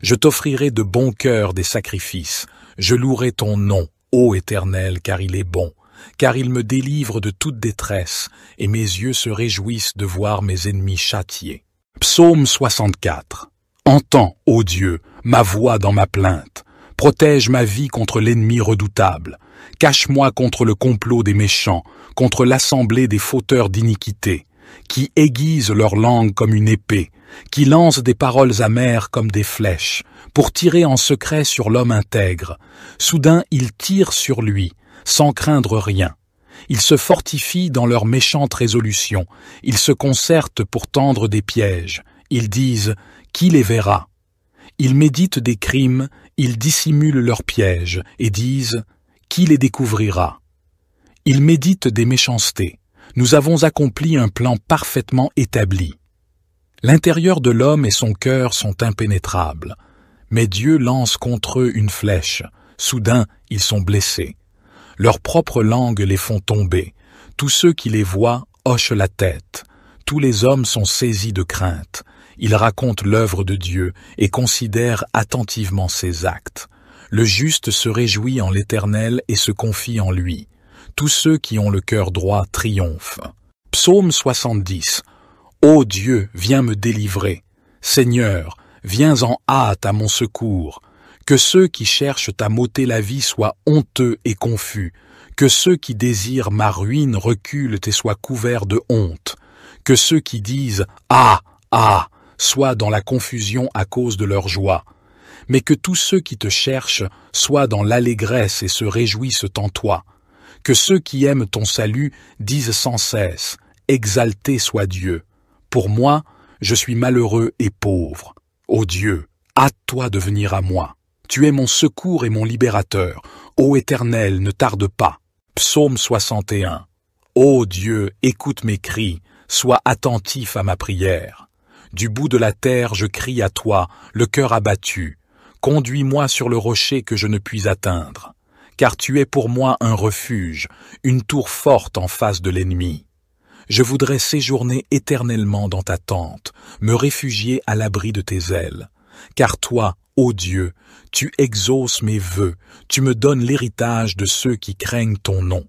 Je t'offrirai de bon cœur des sacrifices, je louerai ton nom, ô Éternel, car il est bon, car il me délivre de toute détresse, et mes yeux se réjouissent de voir mes ennemis châtiés. Psaume 64. Entends, ô Dieu, ma voix dans ma plainte. Protège ma vie contre l'ennemi redoutable. Cache-moi contre le complot des méchants, contre l'assemblée des fauteurs d'iniquité, qui aiguisent leur langue comme une épée, qui lancent des paroles amères comme des flèches, pour tirer en secret sur l'homme intègre. Soudain, ils tirent sur lui, sans craindre rien. Ils se fortifient dans leurs méchantes résolutions, ils se concertent pour tendre des pièges. Ils disent « Qui les verra ?» Ils méditent des crimes, ils dissimulent leurs pièges et disent « Qui les découvrira ?» Ils méditent des méchancetés. Nous avons accompli un plan parfaitement établi. L'intérieur de l'homme et son cœur sont impénétrables. Mais Dieu lance contre eux une flèche. Soudain, ils sont blessés. Leurs propres langues les font tomber. Tous ceux qui les voient hochent la tête. Tous les hommes sont saisis de crainte. Ils racontent l'œuvre de Dieu et considèrent attentivement ses actes. Le juste se réjouit en l'Éternel et se confie en lui. Tous ceux qui ont le cœur droit triomphent. Psaume 70. Ô Dieu, viens me délivrer. Seigneur, viens en hâte à mon secours. Que ceux qui cherchent à m'ôter la vie soient honteux et confus. Que ceux qui désirent ma ruine reculent et soient couverts de honte. Que ceux qui disent « Ah, ah !» soient dans la confusion à cause de leur joie. Mais que tous ceux qui te cherchent soient dans l'allégresse et se réjouissent en toi. Que ceux qui aiment ton salut disent sans cesse « Exalté soit Dieu ». Pour moi, je suis malheureux et pauvre. Ô Dieu, Hâte-toi de venir à moi. Tu es mon secours et mon libérateur. Ô Éternel, ne tarde pas. Psaume 61. Ô Dieu, écoute mes cris, sois attentif à ma prière. Du bout de la terre, je crie à toi, le cœur abattu. Conduis-moi sur le rocher que je ne puis atteindre. Car tu es pour moi un refuge, une tour forte en face de l'ennemi. Je voudrais séjourner éternellement dans ta tente, me réfugier à l'abri de tes ailes. Car toi, ô Dieu, tu exauces mes vœux, tu me donnes l'héritage de ceux qui craignent ton nom.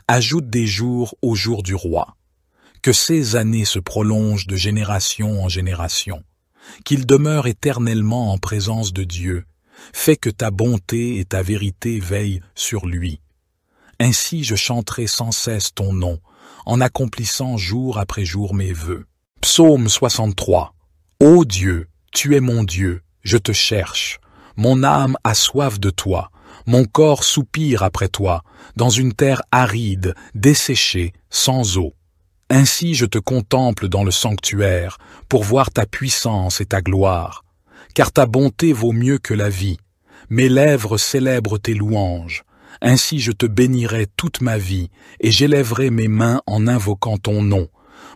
Ajoute des jours aux jours du roi. Que ces années se prolongent de génération en génération. Qu'il demeure éternellement en présence de Dieu. Fais que ta bonté et ta vérité veillent sur lui. Ainsi je chanterai sans cesse ton nom, en accomplissant jour après jour mes vœux. Psaume 63. Ô Dieu, tu es mon Dieu, je te cherche. Mon âme a soif de toi, mon corps soupire après toi, dans une terre aride, desséchée, sans eau. Ainsi je te contemple dans le sanctuaire, pour voir ta puissance et ta gloire. Car ta bonté vaut mieux que la vie. Mes lèvres célèbrent tes louanges. Ainsi je te bénirai toute ma vie, et j'élèverai mes mains en invoquant ton nom.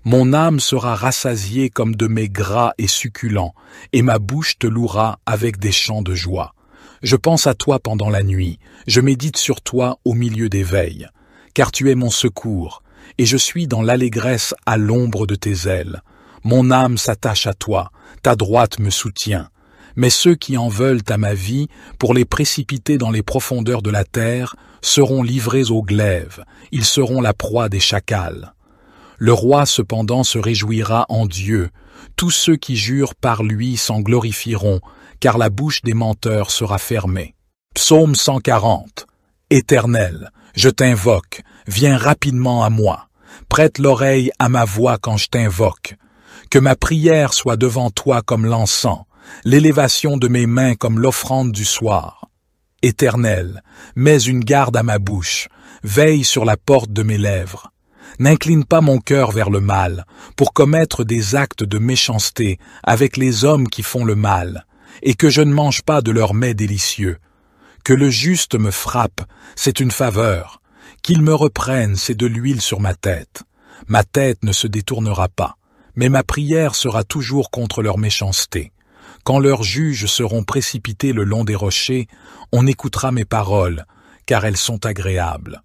Mon âme sera rassasiée comme de mets gras et succulents, et ma bouche te louera avec des chants de joie. Je pense à toi pendant la nuit, je médite sur toi au milieu des veilles, car tu es mon secours, et je suis dans l'allégresse à l'ombre de tes ailes. Mon âme s'attache à toi, ta droite me soutient. Mais ceux qui en veulent à ma vie, pour les précipiter dans les profondeurs de la terre, seront livrés au glaive, ils seront la proie des chacals. Le roi cependant se réjouira en Dieu, tous ceux qui jurent par lui s'en glorifieront, car la bouche des menteurs sera fermée. Psaume 140. Éternel, je t'invoque, viens rapidement à moi, prête l'oreille à ma voix quand je t'invoque. Que ma prière soit devant toi comme l'encens, l'élévation de mes mains comme l'offrande du soir. Éternel, mets une garde à ma bouche, veille sur la porte de mes lèvres. N'incline pas mon cœur vers le mal, pour commettre des actes de méchanceté avec les hommes qui font le mal, et que je ne mange pas de leurs mets délicieux. Que le juste me frappe, c'est une faveur. Qu'il me reprenne, c'est de l'huile sur ma tête. Ma tête ne se détournera pas, mais ma prière sera toujours contre leur méchanceté. Quand leurs juges seront précipités le long des rochers, on écoutera mes paroles, car elles sont agréables.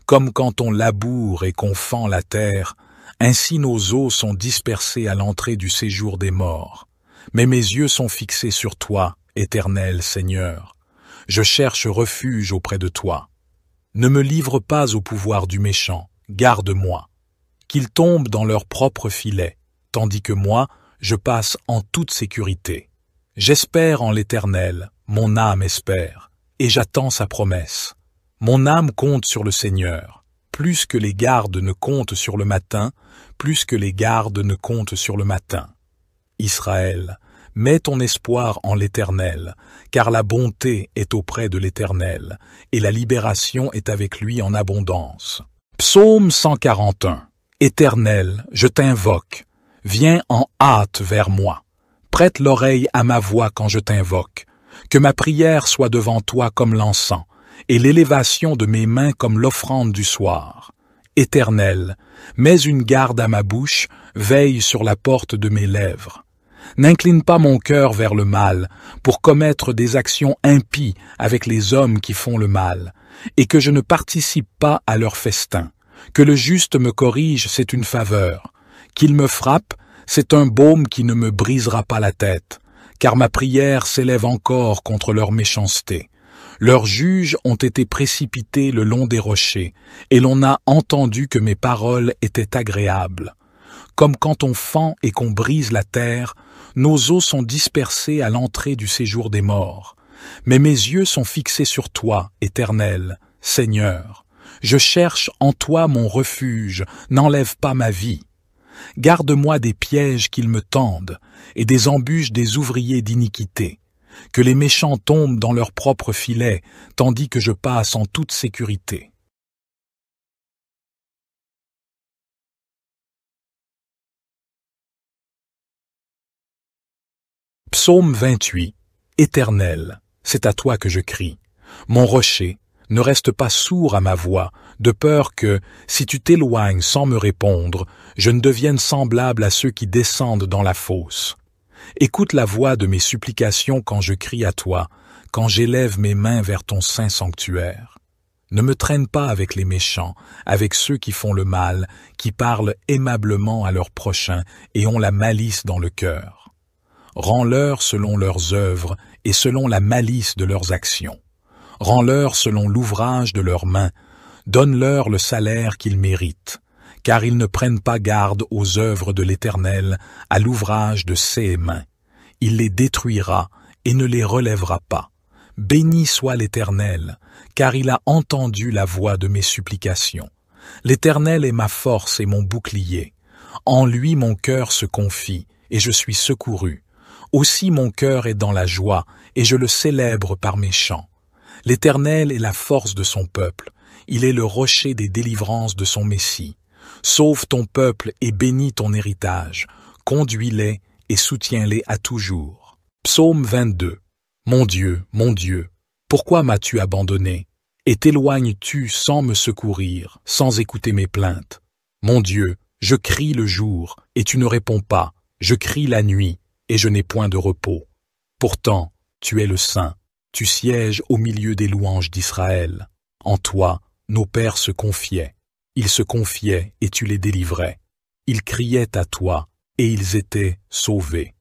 Comme quand on laboure et qu'on fend la terre, ainsi nos os sont dispersés à l'entrée du séjour des morts. Mais mes yeux sont fixés sur toi, Éternel Seigneur. Je cherche refuge auprès de toi. Ne me livre pas au pouvoir du méchant, garde-moi. Qu'ils tombent dans leur propre filet, tandis que moi, je passe en toute sécurité. J'espère en l'Éternel, mon âme espère, et j'attends sa promesse. Mon âme compte sur le Seigneur, plus que les gardes ne comptent sur le matin, plus que les gardes ne comptent sur le matin. Israël, mets ton espoir en l'Éternel, car la bonté est auprès de l'Éternel, et la libération est avec lui en abondance. Psaume 141. Éternel, je t'invoque, viens en hâte vers moi. Prête l'oreille à ma voix quand je t'invoque. Que ma prière soit devant toi comme l'encens, et l'élévation de mes mains comme l'offrande du soir. Éternel, mets une garde à ma bouche, veille sur la porte de mes lèvres. N'incline pas mon cœur vers le mal, pour commettre des actions impies avec les hommes qui font le mal, et que je ne participe pas à leur festin. Que le juste me corrige, c'est une faveur. Qu'il me frappe, c'est un baume qui ne me brisera pas la tête, car ma prière s'élève encore contre leur méchanceté. Leurs juges ont été précipités le long des rochers, et l'on a entendu que mes paroles étaient agréables. Comme quand on fend et qu'on brise la terre, nos os sont dispersés à l'entrée du séjour des morts. Mais mes yeux sont fixés sur toi, Éternel, Seigneur. Je cherche en toi mon refuge, n'enlève pas ma vie. Garde-moi des pièges qu'ils me tendent, et des embûches des ouvriers d'iniquité. Que les méchants tombent dans leur propre filet, tandis que je passe en toute sécurité. Psaume 28. Éternel, c'est à toi que je crie. Mon rocher, ne reste pas sourd à ma voix, de peur que, si tu t'éloignes sans me répondre, je ne devienne semblable à ceux qui descendent dans la fosse. Écoute la voix de mes supplications quand je crie à toi, quand j'élève mes mains vers ton saint sanctuaire. Ne me traîne pas avec les méchants, avec ceux qui font le mal, qui parlent aimablement à leurs prochains et ont la malice dans le cœur. Rends-leur selon leurs œuvres et selon la malice de leurs actions. Rends-leur selon l'ouvrage de leurs mains, donne-leur le salaire qu'ils méritent, car ils ne prennent pas garde aux œuvres de l'Éternel, à l'ouvrage de ses mains. Il les détruira et ne les relèvera pas. Béni soit l'Éternel, car il a entendu la voix de mes supplications. L'Éternel est ma force et mon bouclier. En lui mon cœur se confie, et je suis secouru. Aussi mon cœur est dans la joie, et je le célèbre par mes chants. L'Éternel est la force de son peuple, il est le rocher des délivrances de son Messie. Sauve ton peuple et bénis ton héritage, conduis-les et soutiens-les à toujours. Psaume 22. Mon Dieu, pourquoi m'as-tu abandonné? Et t'éloignes-tu sans me secourir, sans écouter mes plaintes? Mon Dieu, je crie le jour, et tu ne réponds pas, je crie la nuit, et je n'ai point de repos. Pourtant, tu es le Saint, tu sièges au milieu des louanges d'Israël. En toi, nos pères se confiaient. Ils se confiaient et tu les délivrais. Ils criaient à toi et ils étaient sauvés.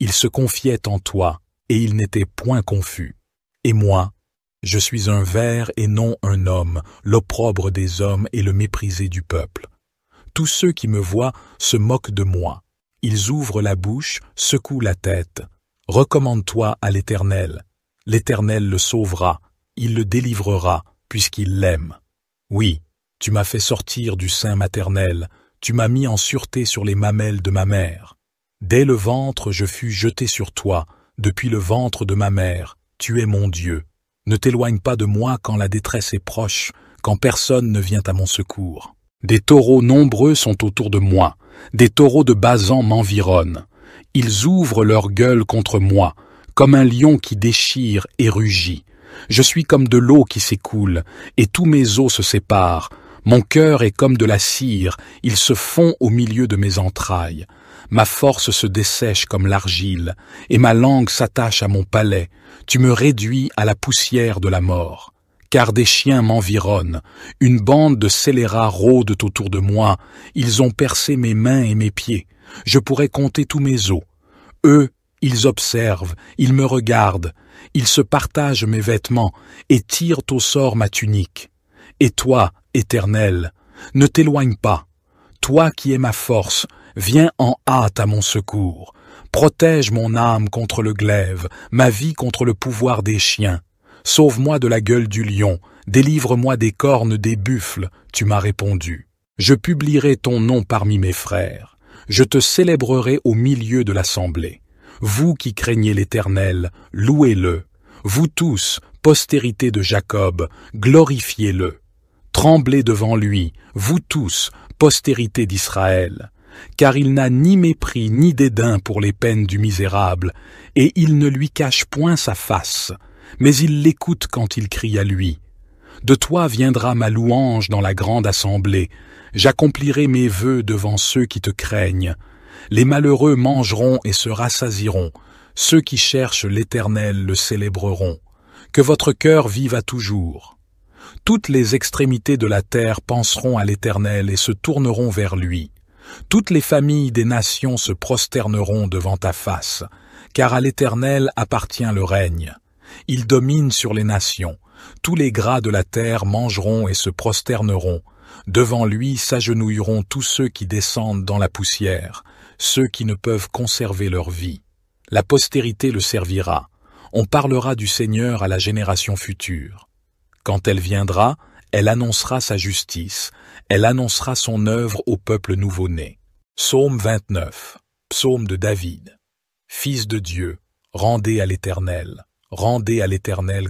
Ils se confiaient en toi et ils n'étaient point confus. Et moi, je suis un ver et non un homme, l'opprobre des hommes et le méprisé du peuple. Tous ceux qui me voient se moquent de moi. Ils ouvrent la bouche, secouent la tête. Recommande-toi à l'Éternel. L'Éternel le sauvera, il le délivrera, puisqu'il l'aime. Oui, tu m'as fait sortir du sein maternel, tu m'as mis en sûreté sur les mamelles de ma mère. Dès le ventre je fus jeté sur toi, depuis le ventre de ma mère, tu es mon Dieu. Ne t'éloigne pas de moi quand la détresse est proche, quand personne ne vient à mon secours. Des taureaux nombreux sont autour de moi, des taureaux de Basan m'environnent. Ils ouvrent leur gueule contre moi, comme un lion qui déchire et rugit. Je suis comme de l'eau qui s'écoule, et tous mes os se séparent. Mon cœur est comme de la cire, il se fond au milieu de mes entrailles. Ma force se dessèche comme l'argile, et ma langue s'attache à mon palais. Tu me réduis à la poussière de la mort. Car des chiens m'environnent, une bande de scélérats rôdent autour de moi, ils ont percé mes mains et mes pieds. Je pourrais compter tous mes os. Eux, ils observent, ils me regardent, ils se partagent mes vêtements et tirent au sort ma tunique. Et toi, Éternel, ne t'éloigne pas. Toi qui es ma force, viens en hâte à mon secours. Protège mon âme contre le glaive, ma vie contre le pouvoir des chiens. Sauve-moi de la gueule du lion, délivre-moi des cornes des buffles, tu m'as répondu. Je publierai ton nom parmi mes frères. Je te célébrerai au milieu de l'assemblée. Vous qui craignez l'Éternel, louez-le. Vous tous, postérité de Jacob, glorifiez-le. Tremblez devant lui, vous tous, postérité d'Israël. Car il n'a ni mépris ni dédain pour les peines du misérable, et il ne lui cache point sa face, mais il l'écoute quand il crie à lui. De toi viendra ma louange dans la grande assemblée, j'accomplirai mes vœux devant ceux qui te craignent. Les malheureux mangeront et se rassasieront, ceux qui cherchent l'Éternel le célébreront. Que votre cœur vive à toujours. Toutes les extrémités de la terre penseront à l'Éternel et se tourneront vers lui. Toutes les familles des nations se prosterneront devant ta face, car à l'Éternel appartient le règne. Il domine sur les nations. Tous les gras de la terre mangeront et se prosterneront. Devant lui s'agenouilleront tous ceux qui descendent dans la poussière, ceux qui ne peuvent conserver leur vie. La postérité le servira. On parlera du Seigneur à la génération future. Quand elle viendra, elle annoncera sa justice, elle annoncera son œuvre au peuple nouveau-né. Psaume 29. Psaume de David. Fils de Dieu, rendez à l'Éternel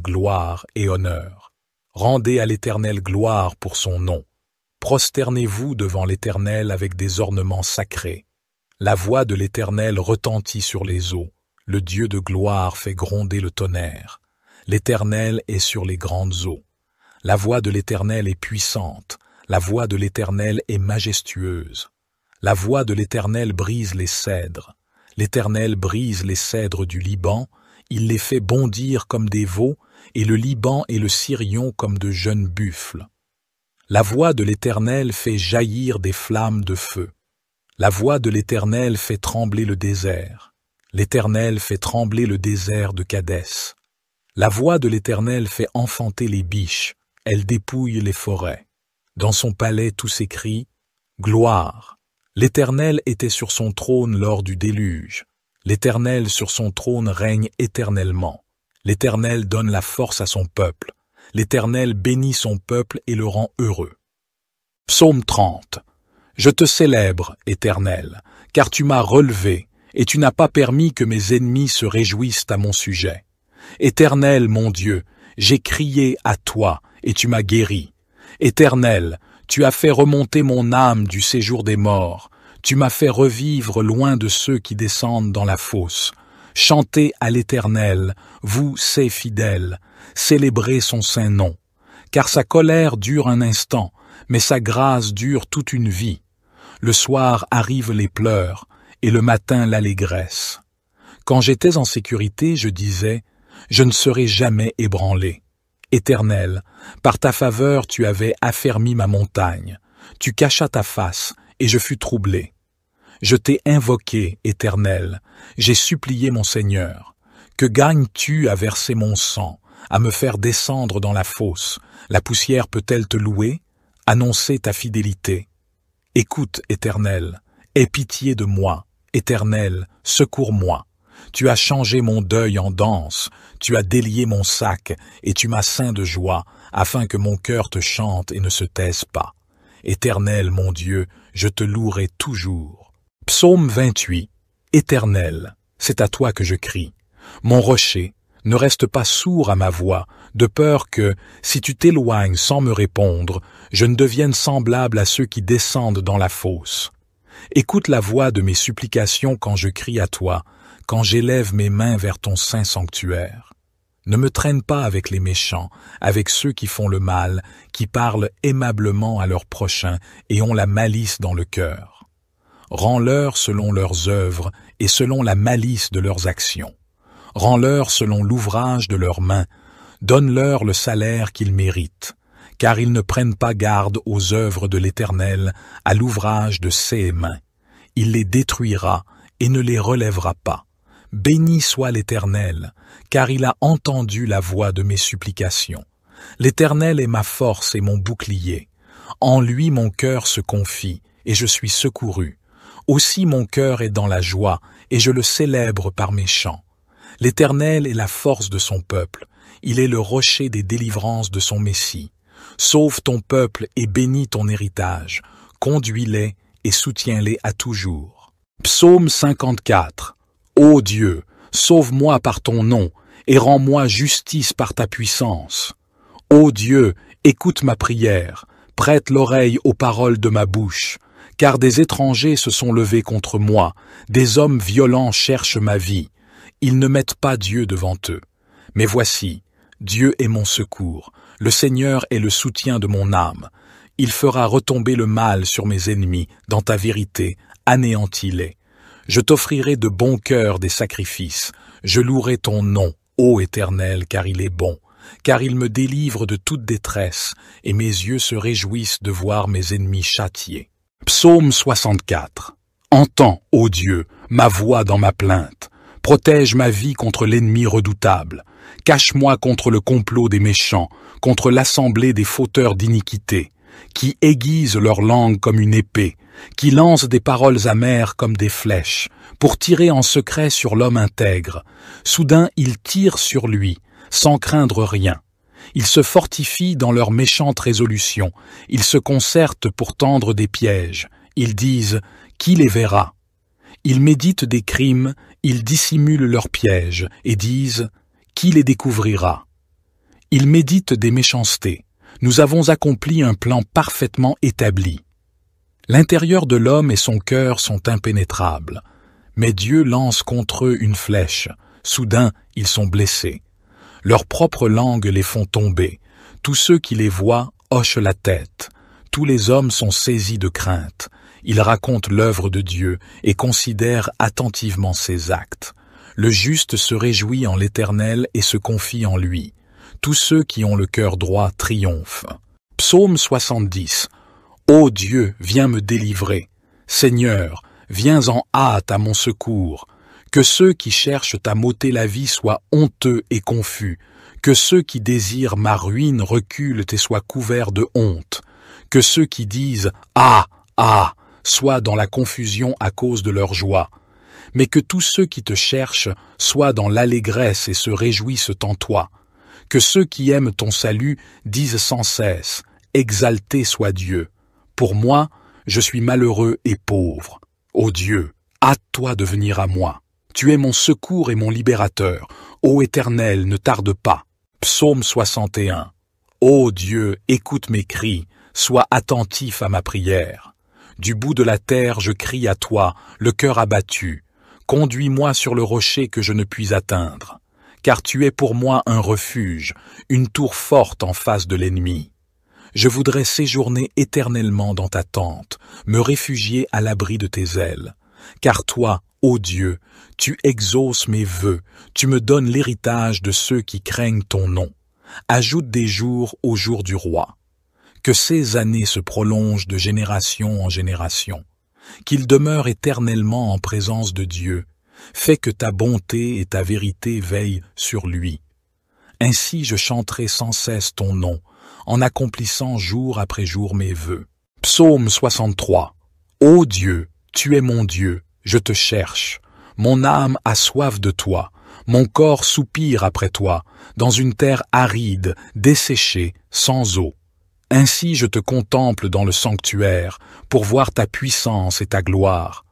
gloire et honneur. Rendez à l'Éternel gloire pour son nom. Prosternez-vous devant l'Éternel avec des ornements sacrés. La voix de l'Éternel retentit sur les eaux. Le Dieu de gloire fait gronder le tonnerre. L'Éternel est sur les grandes eaux. La voix de l'Éternel est puissante. La voix de l'Éternel est majestueuse. La voix de l'Éternel brise les cèdres. L'Éternel brise les cèdres du Liban, il les fait bondir comme des veaux, et le Liban et le Sirion comme de jeunes buffles. La voix de l'Éternel fait jaillir des flammes de feu. La voix de l'Éternel fait trembler le désert. L'Éternel fait trembler le désert de Kadès. La voix de l'Éternel fait enfanter les biches, elle dépouille les forêts. Dans son palais tout s'écrie « Gloire ». L'Éternel était sur son trône lors du déluge. L'Éternel sur son trône règne éternellement. L'Éternel donne la force à son peuple. L'Éternel bénit son peuple et le rend heureux. Psaume 30. Je te célèbre, Éternel, car tu m'as relevé, et tu n'as pas permis que mes ennemis se réjouissent à mon sujet. Éternel, mon Dieu, j'ai crié à toi, et tu m'as guéri. Éternel, tu as fait remonter mon âme du séjour des morts. Tu m'as fait revivre loin de ceux qui descendent dans la fosse. Chantez à l'Éternel, vous, ses fidèles, célébrez son saint nom. Car sa colère dure un instant, mais sa grâce dure toute une vie. Le soir arrivent les pleurs, et le matin l'allégresse. Quand j'étais en sécurité, je disais, je ne serai jamais ébranlé. Éternel, par ta faveur tu avais affermi ma montagne. Tu cachas ta face, et je fus troublé. Je t'ai invoqué, Éternel, j'ai supplié mon Seigneur. Que gagnes-tu à verser mon sang, à me faire descendre dans la fosse? La poussière peut-elle te louer? Annoncer ta fidélité. Écoute, Éternel, aie pitié de moi. Éternel, secours-moi. Tu as changé mon deuil en danse, tu as délié mon sac, et tu m'as ceint de joie, afin que mon cœur te chante et ne se taise pas. Éternel, mon Dieu, je te louerai toujours. Psaume 28. Éternel, c'est à toi que je crie. Mon rocher, ne reste pas sourd à ma voix, de peur que, si tu t'éloignes sans me répondre, je ne devienne semblable à ceux qui descendent dans la fosse. Écoute la voix de mes supplications quand je crie à toi, quand j'élève mes mains vers ton saint sanctuaire. Ne me traîne pas avec les méchants, avec ceux qui font le mal, qui parlent aimablement à leurs prochains et ont la malice dans le cœur. Rends-leur selon leurs œuvres et selon la malice de leurs actions. Rends-leur selon l'ouvrage de leurs mains. Donne-leur le salaire qu'ils méritent, car ils ne prennent pas garde aux œuvres de l'Éternel, à l'ouvrage de ses mains. Il les détruira et ne les relèvera pas. Béni soit l'Éternel, car il a entendu la voix de mes supplications. L'Éternel est ma force et mon bouclier. En lui mon cœur se confie, et je suis secouru. Aussi mon cœur est dans la joie, et je le célèbre par mes chants. L'Éternel est la force de son peuple, il est le rocher des délivrances de son Messie. Sauve ton peuple et bénis ton héritage, conduis-les et soutiens-les à toujours. Psaume 54. Ô Dieu, sauve-moi par ton nom, et rends-moi justice par ta puissance. Ô Dieu, écoute ma prière, prête l'oreille aux paroles de ma bouche, car des étrangers se sont levés contre moi, des hommes violents cherchent ma vie. Ils ne mettent pas Dieu devant eux. Mais voici, Dieu est mon secours, le Seigneur est le soutien de mon âme. Il fera retomber le mal sur mes ennemis, dans ta vérité, anéantis-les. Je t'offrirai de bon cœur des sacrifices, je louerai ton nom, ô Éternel, car il est bon, car il me délivre de toute détresse, et mes yeux se réjouissent de voir mes ennemis châtiés. Psaume 64. Entends, ô Dieu, ma voix dans ma plainte. Protège ma vie contre l'ennemi redoutable. Cache-moi contre le complot des méchants, contre l'assemblée des fauteurs d'iniquité, qui aiguisent leur langue comme une épée, qui lancent des paroles amères comme des flèches, pour tirer en secret sur l'homme intègre. Soudain ils tirent sur lui, sans craindre rien. Ils se fortifient dans leurs méchantes résolutions, ils se concertent pour tendre des pièges. Ils disent « Qui les verra ?» Ils méditent des crimes, ils dissimulent leurs pièges et disent « Qui les découvrira ?» Ils méditent des méchancetés. Nous avons accompli un plan parfaitement établi. L'intérieur de l'homme et son cœur sont impénétrables, Mais Dieu lance contre eux une flèche. Soudain, ils sont blessés. Leurs propres langues les font tomber. Tous ceux qui les voient hochent la tête. Tous les hommes sont saisis de crainte. Ils racontent l'œuvre de Dieu et considèrent attentivement ses actes. Le juste se réjouit en l'Éternel et se confie en lui. Tous ceux qui ont le cœur droit triomphent. Psaume 70. Ô Dieu, viens me délivrer. Seigneur, viens en hâte à mon secours. Que ceux qui cherchent à m'ôter la vie soient honteux et confus. Que ceux qui désirent ma ruine reculent et soient couverts de honte. Que ceux qui disent « Ah, ah !» soient dans la confusion à cause de leur joie. Mais que tous ceux qui te cherchent soient dans l'allégresse et se réjouissent en toi. Que ceux qui aiment ton salut disent sans cesse « Exalté soit Dieu !» Pour moi, je suis malheureux et pauvre. Ô Dieu, hâte-toi de venir à moi. Tu es mon secours et mon libérateur. Ô Éternel, ne tarde pas. Psaume 61. Ô Dieu, écoute mes cris, sois attentif à ma prière. Du bout de la terre, je crie à toi, le cœur abattu. Conduis-moi sur le rocher que je ne puis atteindre. Car tu es pour moi un refuge, une tour forte en face de l'ennemi. Je voudrais séjourner éternellement dans ta tente, me réfugier à l'abri de tes ailes. Car toi, ô Dieu, tu exauces mes vœux, tu me donnes l'héritage de ceux qui craignent ton nom. Ajoute des jours aux jours du roi. Que ces années se prolongent de génération en génération. Qu'il demeure éternellement en présence de Dieu. Fais que ta bonté et ta vérité veillent sur lui. Ainsi je chanterai sans cesse ton nom, en accomplissant jour après jour mes vœux. Psaume 63. Ô Dieu, tu es mon Dieu, je te cherche. Mon âme a soif de toi, mon corps soupire après toi, dans une terre aride, desséchée, sans eau. Ainsi je te contemple dans le sanctuaire, pour voir ta puissance et ta gloire.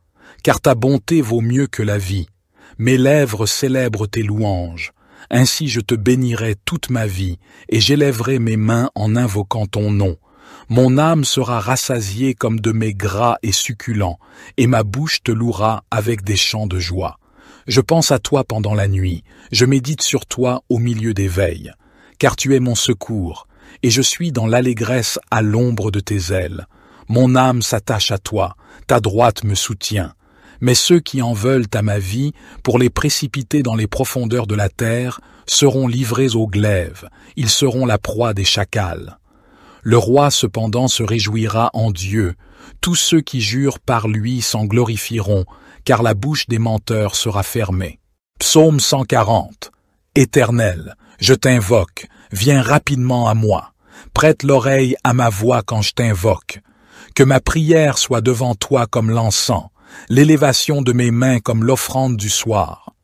Car ta bonté vaut mieux que la vie. Mes lèvres célèbrent tes louanges. Ainsi je te bénirai toute ma vie, et j'élèverai mes mains en invoquant ton nom. Mon âme sera rassasiée comme de mets gras et succulents, et ma bouche te louera avec des chants de joie. Je pense à toi pendant la nuit, je médite sur toi au milieu des veilles, car tu es mon secours, et je suis dans l'allégresse à l'ombre de tes ailes. Mon âme s'attache à toi, ta droite me soutient. Mais ceux qui en veulent à ma vie, pour les précipiter dans les profondeurs de la terre, seront livrés au glaive, ils seront la proie des chacals. Le roi cependant se réjouira en Dieu, tous ceux qui jurent par lui s'en glorifieront, car la bouche des menteurs sera fermée. Psaume 140. Éternel, je t'invoque, viens rapidement à moi, prête l'oreille à ma voix quand je t'invoque. Que ma prière soit devant toi comme l'encens, l'élévation de mes mains comme l'offrande du soir.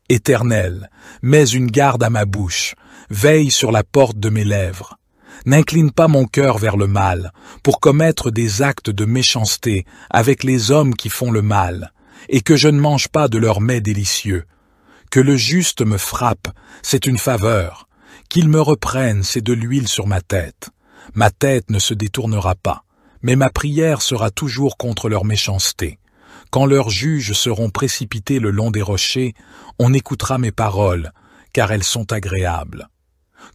Éternel, mets une garde à ma bouche, veille sur la porte de mes lèvres. N'incline pas mon cœur vers le mal, pour commettre des actes de méchanceté avec les hommes qui font le mal, et que je ne mange pas de leurs mets délicieux. Que le juste me frappe, c'est une faveur. Qu'il me reprenne, c'est de l'huile sur ma tête. Ma tête ne se détournera pas, mais ma prière sera toujours contre leur méchanceté. Quand leurs juges seront précipités le long des rochers, on écoutera mes paroles, car elles sont agréables.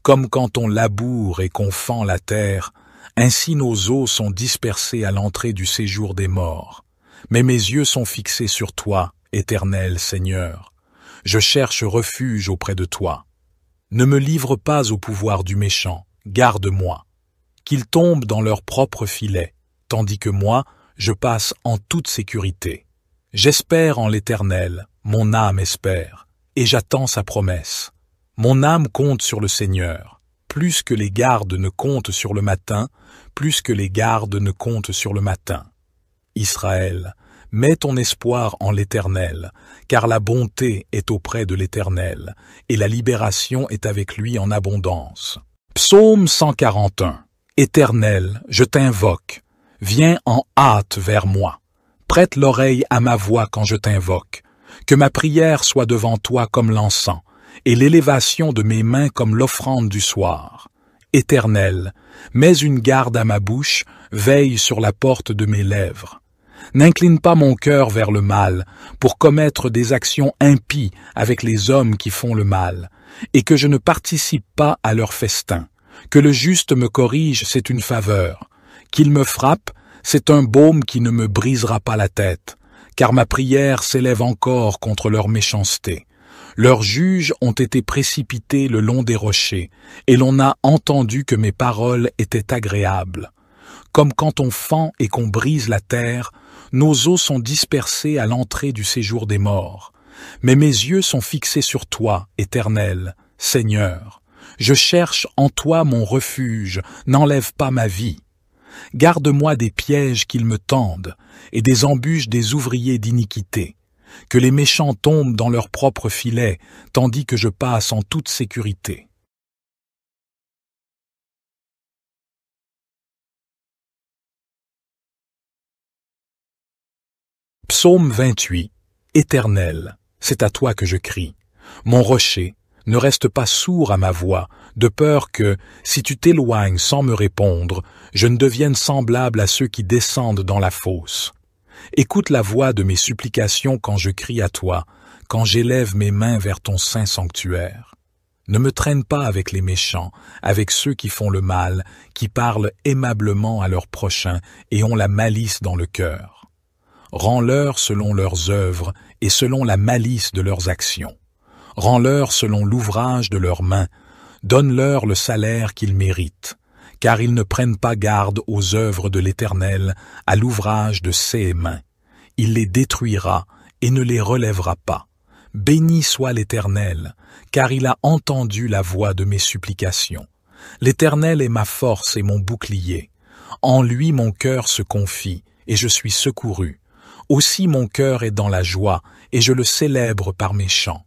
Comme quand on laboure et qu'on fend la terre, ainsi nos os sont dispersés à l'entrée du séjour des morts. Mais mes yeux sont fixés sur toi, Éternel Seigneur. Je cherche refuge auprès de toi. Ne me livre pas au pouvoir du méchant, garde-moi. Qu'ils tombent dans leur propre filet, tandis que moi, je passe en toute sécurité. J'espère en l'Éternel, mon âme espère, et j'attends sa promesse. Mon âme compte sur le Seigneur, plus que les gardes ne comptent sur le matin, plus que les gardes ne comptent sur le matin. Israël, mets ton espoir en l'Éternel, car la bonté est auprès de l'Éternel, et la libération est avec lui en abondance. Psaume 141. Éternel, je t'invoque, viens en hâte vers moi. Prête l'oreille à ma voix quand je t'invoque. Que ma prière soit devant toi comme l'encens, et l'élévation de mes mains comme l'offrande du soir. Éternel, mets une garde à ma bouche, veille sur la porte de mes lèvres. N'incline pas mon cœur vers le mal, pour commettre des actions impies avec les hommes qui font le mal, et que je ne participe pas à leur festin. Que le juste me corrige, c'est une faveur. Qu'il me frappe, c'est un baume qui ne me brisera pas la tête, car ma prière s'élève encore contre leur méchanceté. Leurs juges ont été précipités le long des rochers, et l'on a entendu que mes paroles étaient agréables. Comme quand on fend et qu'on brise la terre, nos os sont dispersés à l'entrée du séjour des morts. Mais mes yeux sont fixés sur toi, Éternel, Seigneur. Je cherche en toi mon refuge, n'enlève pas ma vie. Garde-moi des pièges qu'ils me tendent, et des embûches des ouvriers d'iniquité. Que les méchants tombent dans leur propre filet, tandis que je passe en toute sécurité. Psaume 28. Éternel, c'est à toi que je crie. Mon rocher, ne reste pas sourd à ma voix, de peur que, si tu t'éloignes sans me répondre, je ne devienne semblable à ceux qui descendent dans la fosse. Écoute la voix de mes supplications quand je crie à toi, quand j'élève mes mains vers ton saint sanctuaire. Ne me traîne pas avec les méchants, avec ceux qui font le mal, qui parlent aimablement à leurs prochains et ont la malice dans le cœur. Rends-leur selon leurs œuvres et selon la malice de leurs actions. Rends-leur selon l'ouvrage de leurs mains. Donne-leur le salaire qu'ils méritent, car ils ne prennent pas garde aux œuvres de l'Éternel, à l'ouvrage de ses mains. Il les détruira et ne les relèvera pas. Béni soit l'Éternel, car il a entendu la voix de mes supplications. L'Éternel est ma force et mon bouclier. En lui mon cœur se confie, et je suis secouru. Aussi mon cœur est dans la joie, et je le célèbre par mes chants.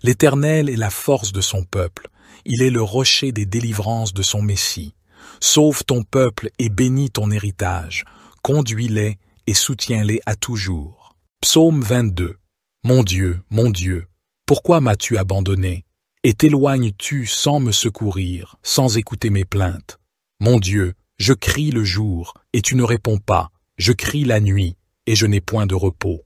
L'Éternel est la force de son peuple, il est le rocher des délivrances de son Messie. Sauve ton peuple et bénis ton héritage, conduis-les et soutiens-les à toujours. Psaume 22. Mon Dieu, pourquoi m'as-tu abandonné? Et t'éloignes-tu sans me secourir, sans écouter mes plaintes? Mon Dieu, je crie le jour, et tu ne réponds pas, je crie la nuit, et je n'ai point de repos.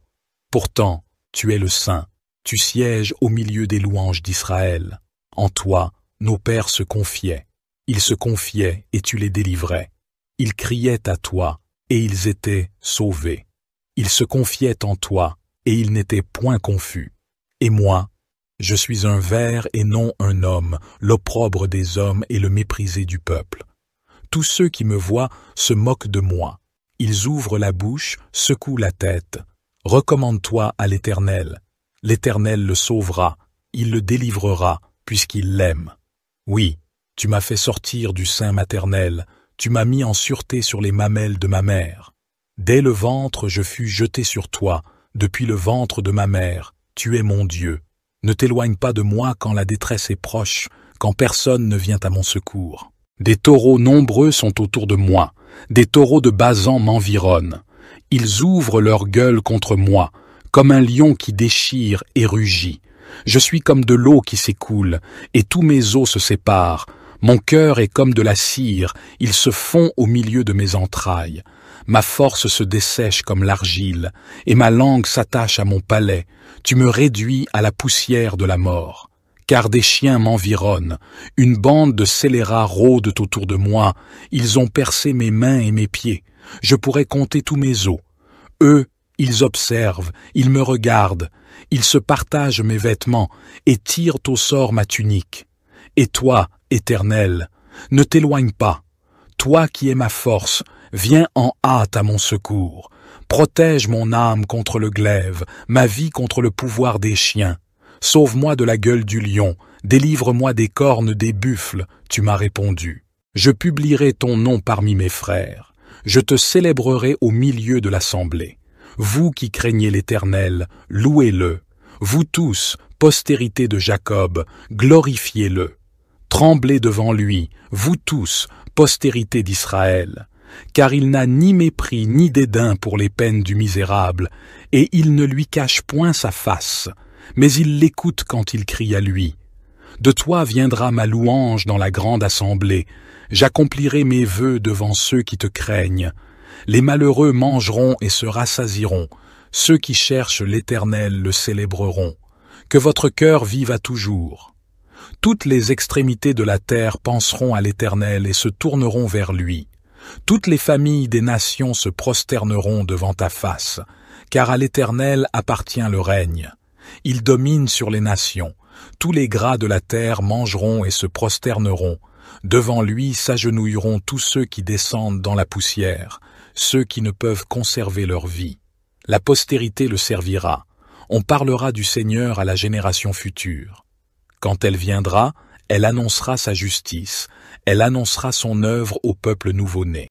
Pourtant, tu es le Saint, tu sièges au milieu des louanges d'Israël. En toi, nos pères se confiaient. Ils se confiaient et tu les délivrais. Ils criaient à toi et ils étaient sauvés. Ils se confiaient en toi et ils n'étaient point confus. Et moi, je suis un ver et non un homme, l'opprobre des hommes et le méprisé du peuple. Tous ceux qui me voient se moquent de moi. Ils ouvrent la bouche, secouent la tête. Recommande-toi à l'Éternel. L'Éternel le sauvera, il le délivrera, puisqu'il l'aime. Oui, tu m'as fait sortir du sein maternel, tu m'as mis en sûreté sur les mamelles de ma mère. Dès le ventre je fus jeté sur toi, depuis le ventre de ma mère, tu es mon Dieu. Ne t'éloigne pas de moi quand la détresse est proche, quand personne ne vient à mon secours. Des taureaux nombreux sont autour de moi, des taureaux de Basan m'environnent. Ils ouvrent leur gueule contre moi, comme un lion qui déchire et rugit. Je suis comme de l'eau qui s'écoule, et tous mes os se séparent. Mon cœur est comme de la cire, il se fond au milieu de mes entrailles. Ma force se dessèche comme l'argile, et ma langue s'attache à mon palais. Tu me réduis à la poussière de la mort. Car des chiens m'environnent, une bande de scélérats rôdent autour de moi, ils ont percé mes mains et mes pieds, je pourrais compter tous mes os. Eux, ils observent, ils me regardent, ils se partagent mes vêtements et tirent au sort ma tunique. Et toi, Éternel, ne t'éloigne pas. Toi qui es ma force, viens en hâte à mon secours. Protège mon âme contre le glaive, ma vie contre le pouvoir des chiens. Sauve-moi de la gueule du lion, délivre-moi des cornes des buffles, tu m'as répondu. Je publierai ton nom parmi mes frères, je te célébrerai au milieu de l'assemblée. Vous qui craignez l'Éternel, louez-le. Vous tous, postérité de Jacob, glorifiez-le. Tremblez devant lui, vous tous, postérité d'Israël. Car il n'a ni mépris ni dédain pour les peines du misérable, et il ne lui cache point sa face. Mais il l'écoute quand il crie à lui. De toi viendra ma louange dans la grande assemblée. J'accomplirai mes vœux devant ceux qui te craignent. Les malheureux mangeront et se rassasieront. Ceux qui cherchent l'Éternel le célébreront. Que votre cœur vive à toujours. Toutes les extrémités de la terre penseront à l'Éternel et se tourneront vers lui. Toutes les familles des nations se prosterneront devant ta face, car à l'Éternel appartient le règne. Il domine sur les nations. Tous les gras de la terre mangeront et se prosterneront. Devant lui s'agenouilleront tous ceux qui descendent dans la poussière, ceux qui ne peuvent conserver leur vie. La postérité le servira. On parlera du Seigneur à la génération future. Quand elle viendra, elle annoncera sa justice, elle annoncera son œuvre au peuple nouveau-né.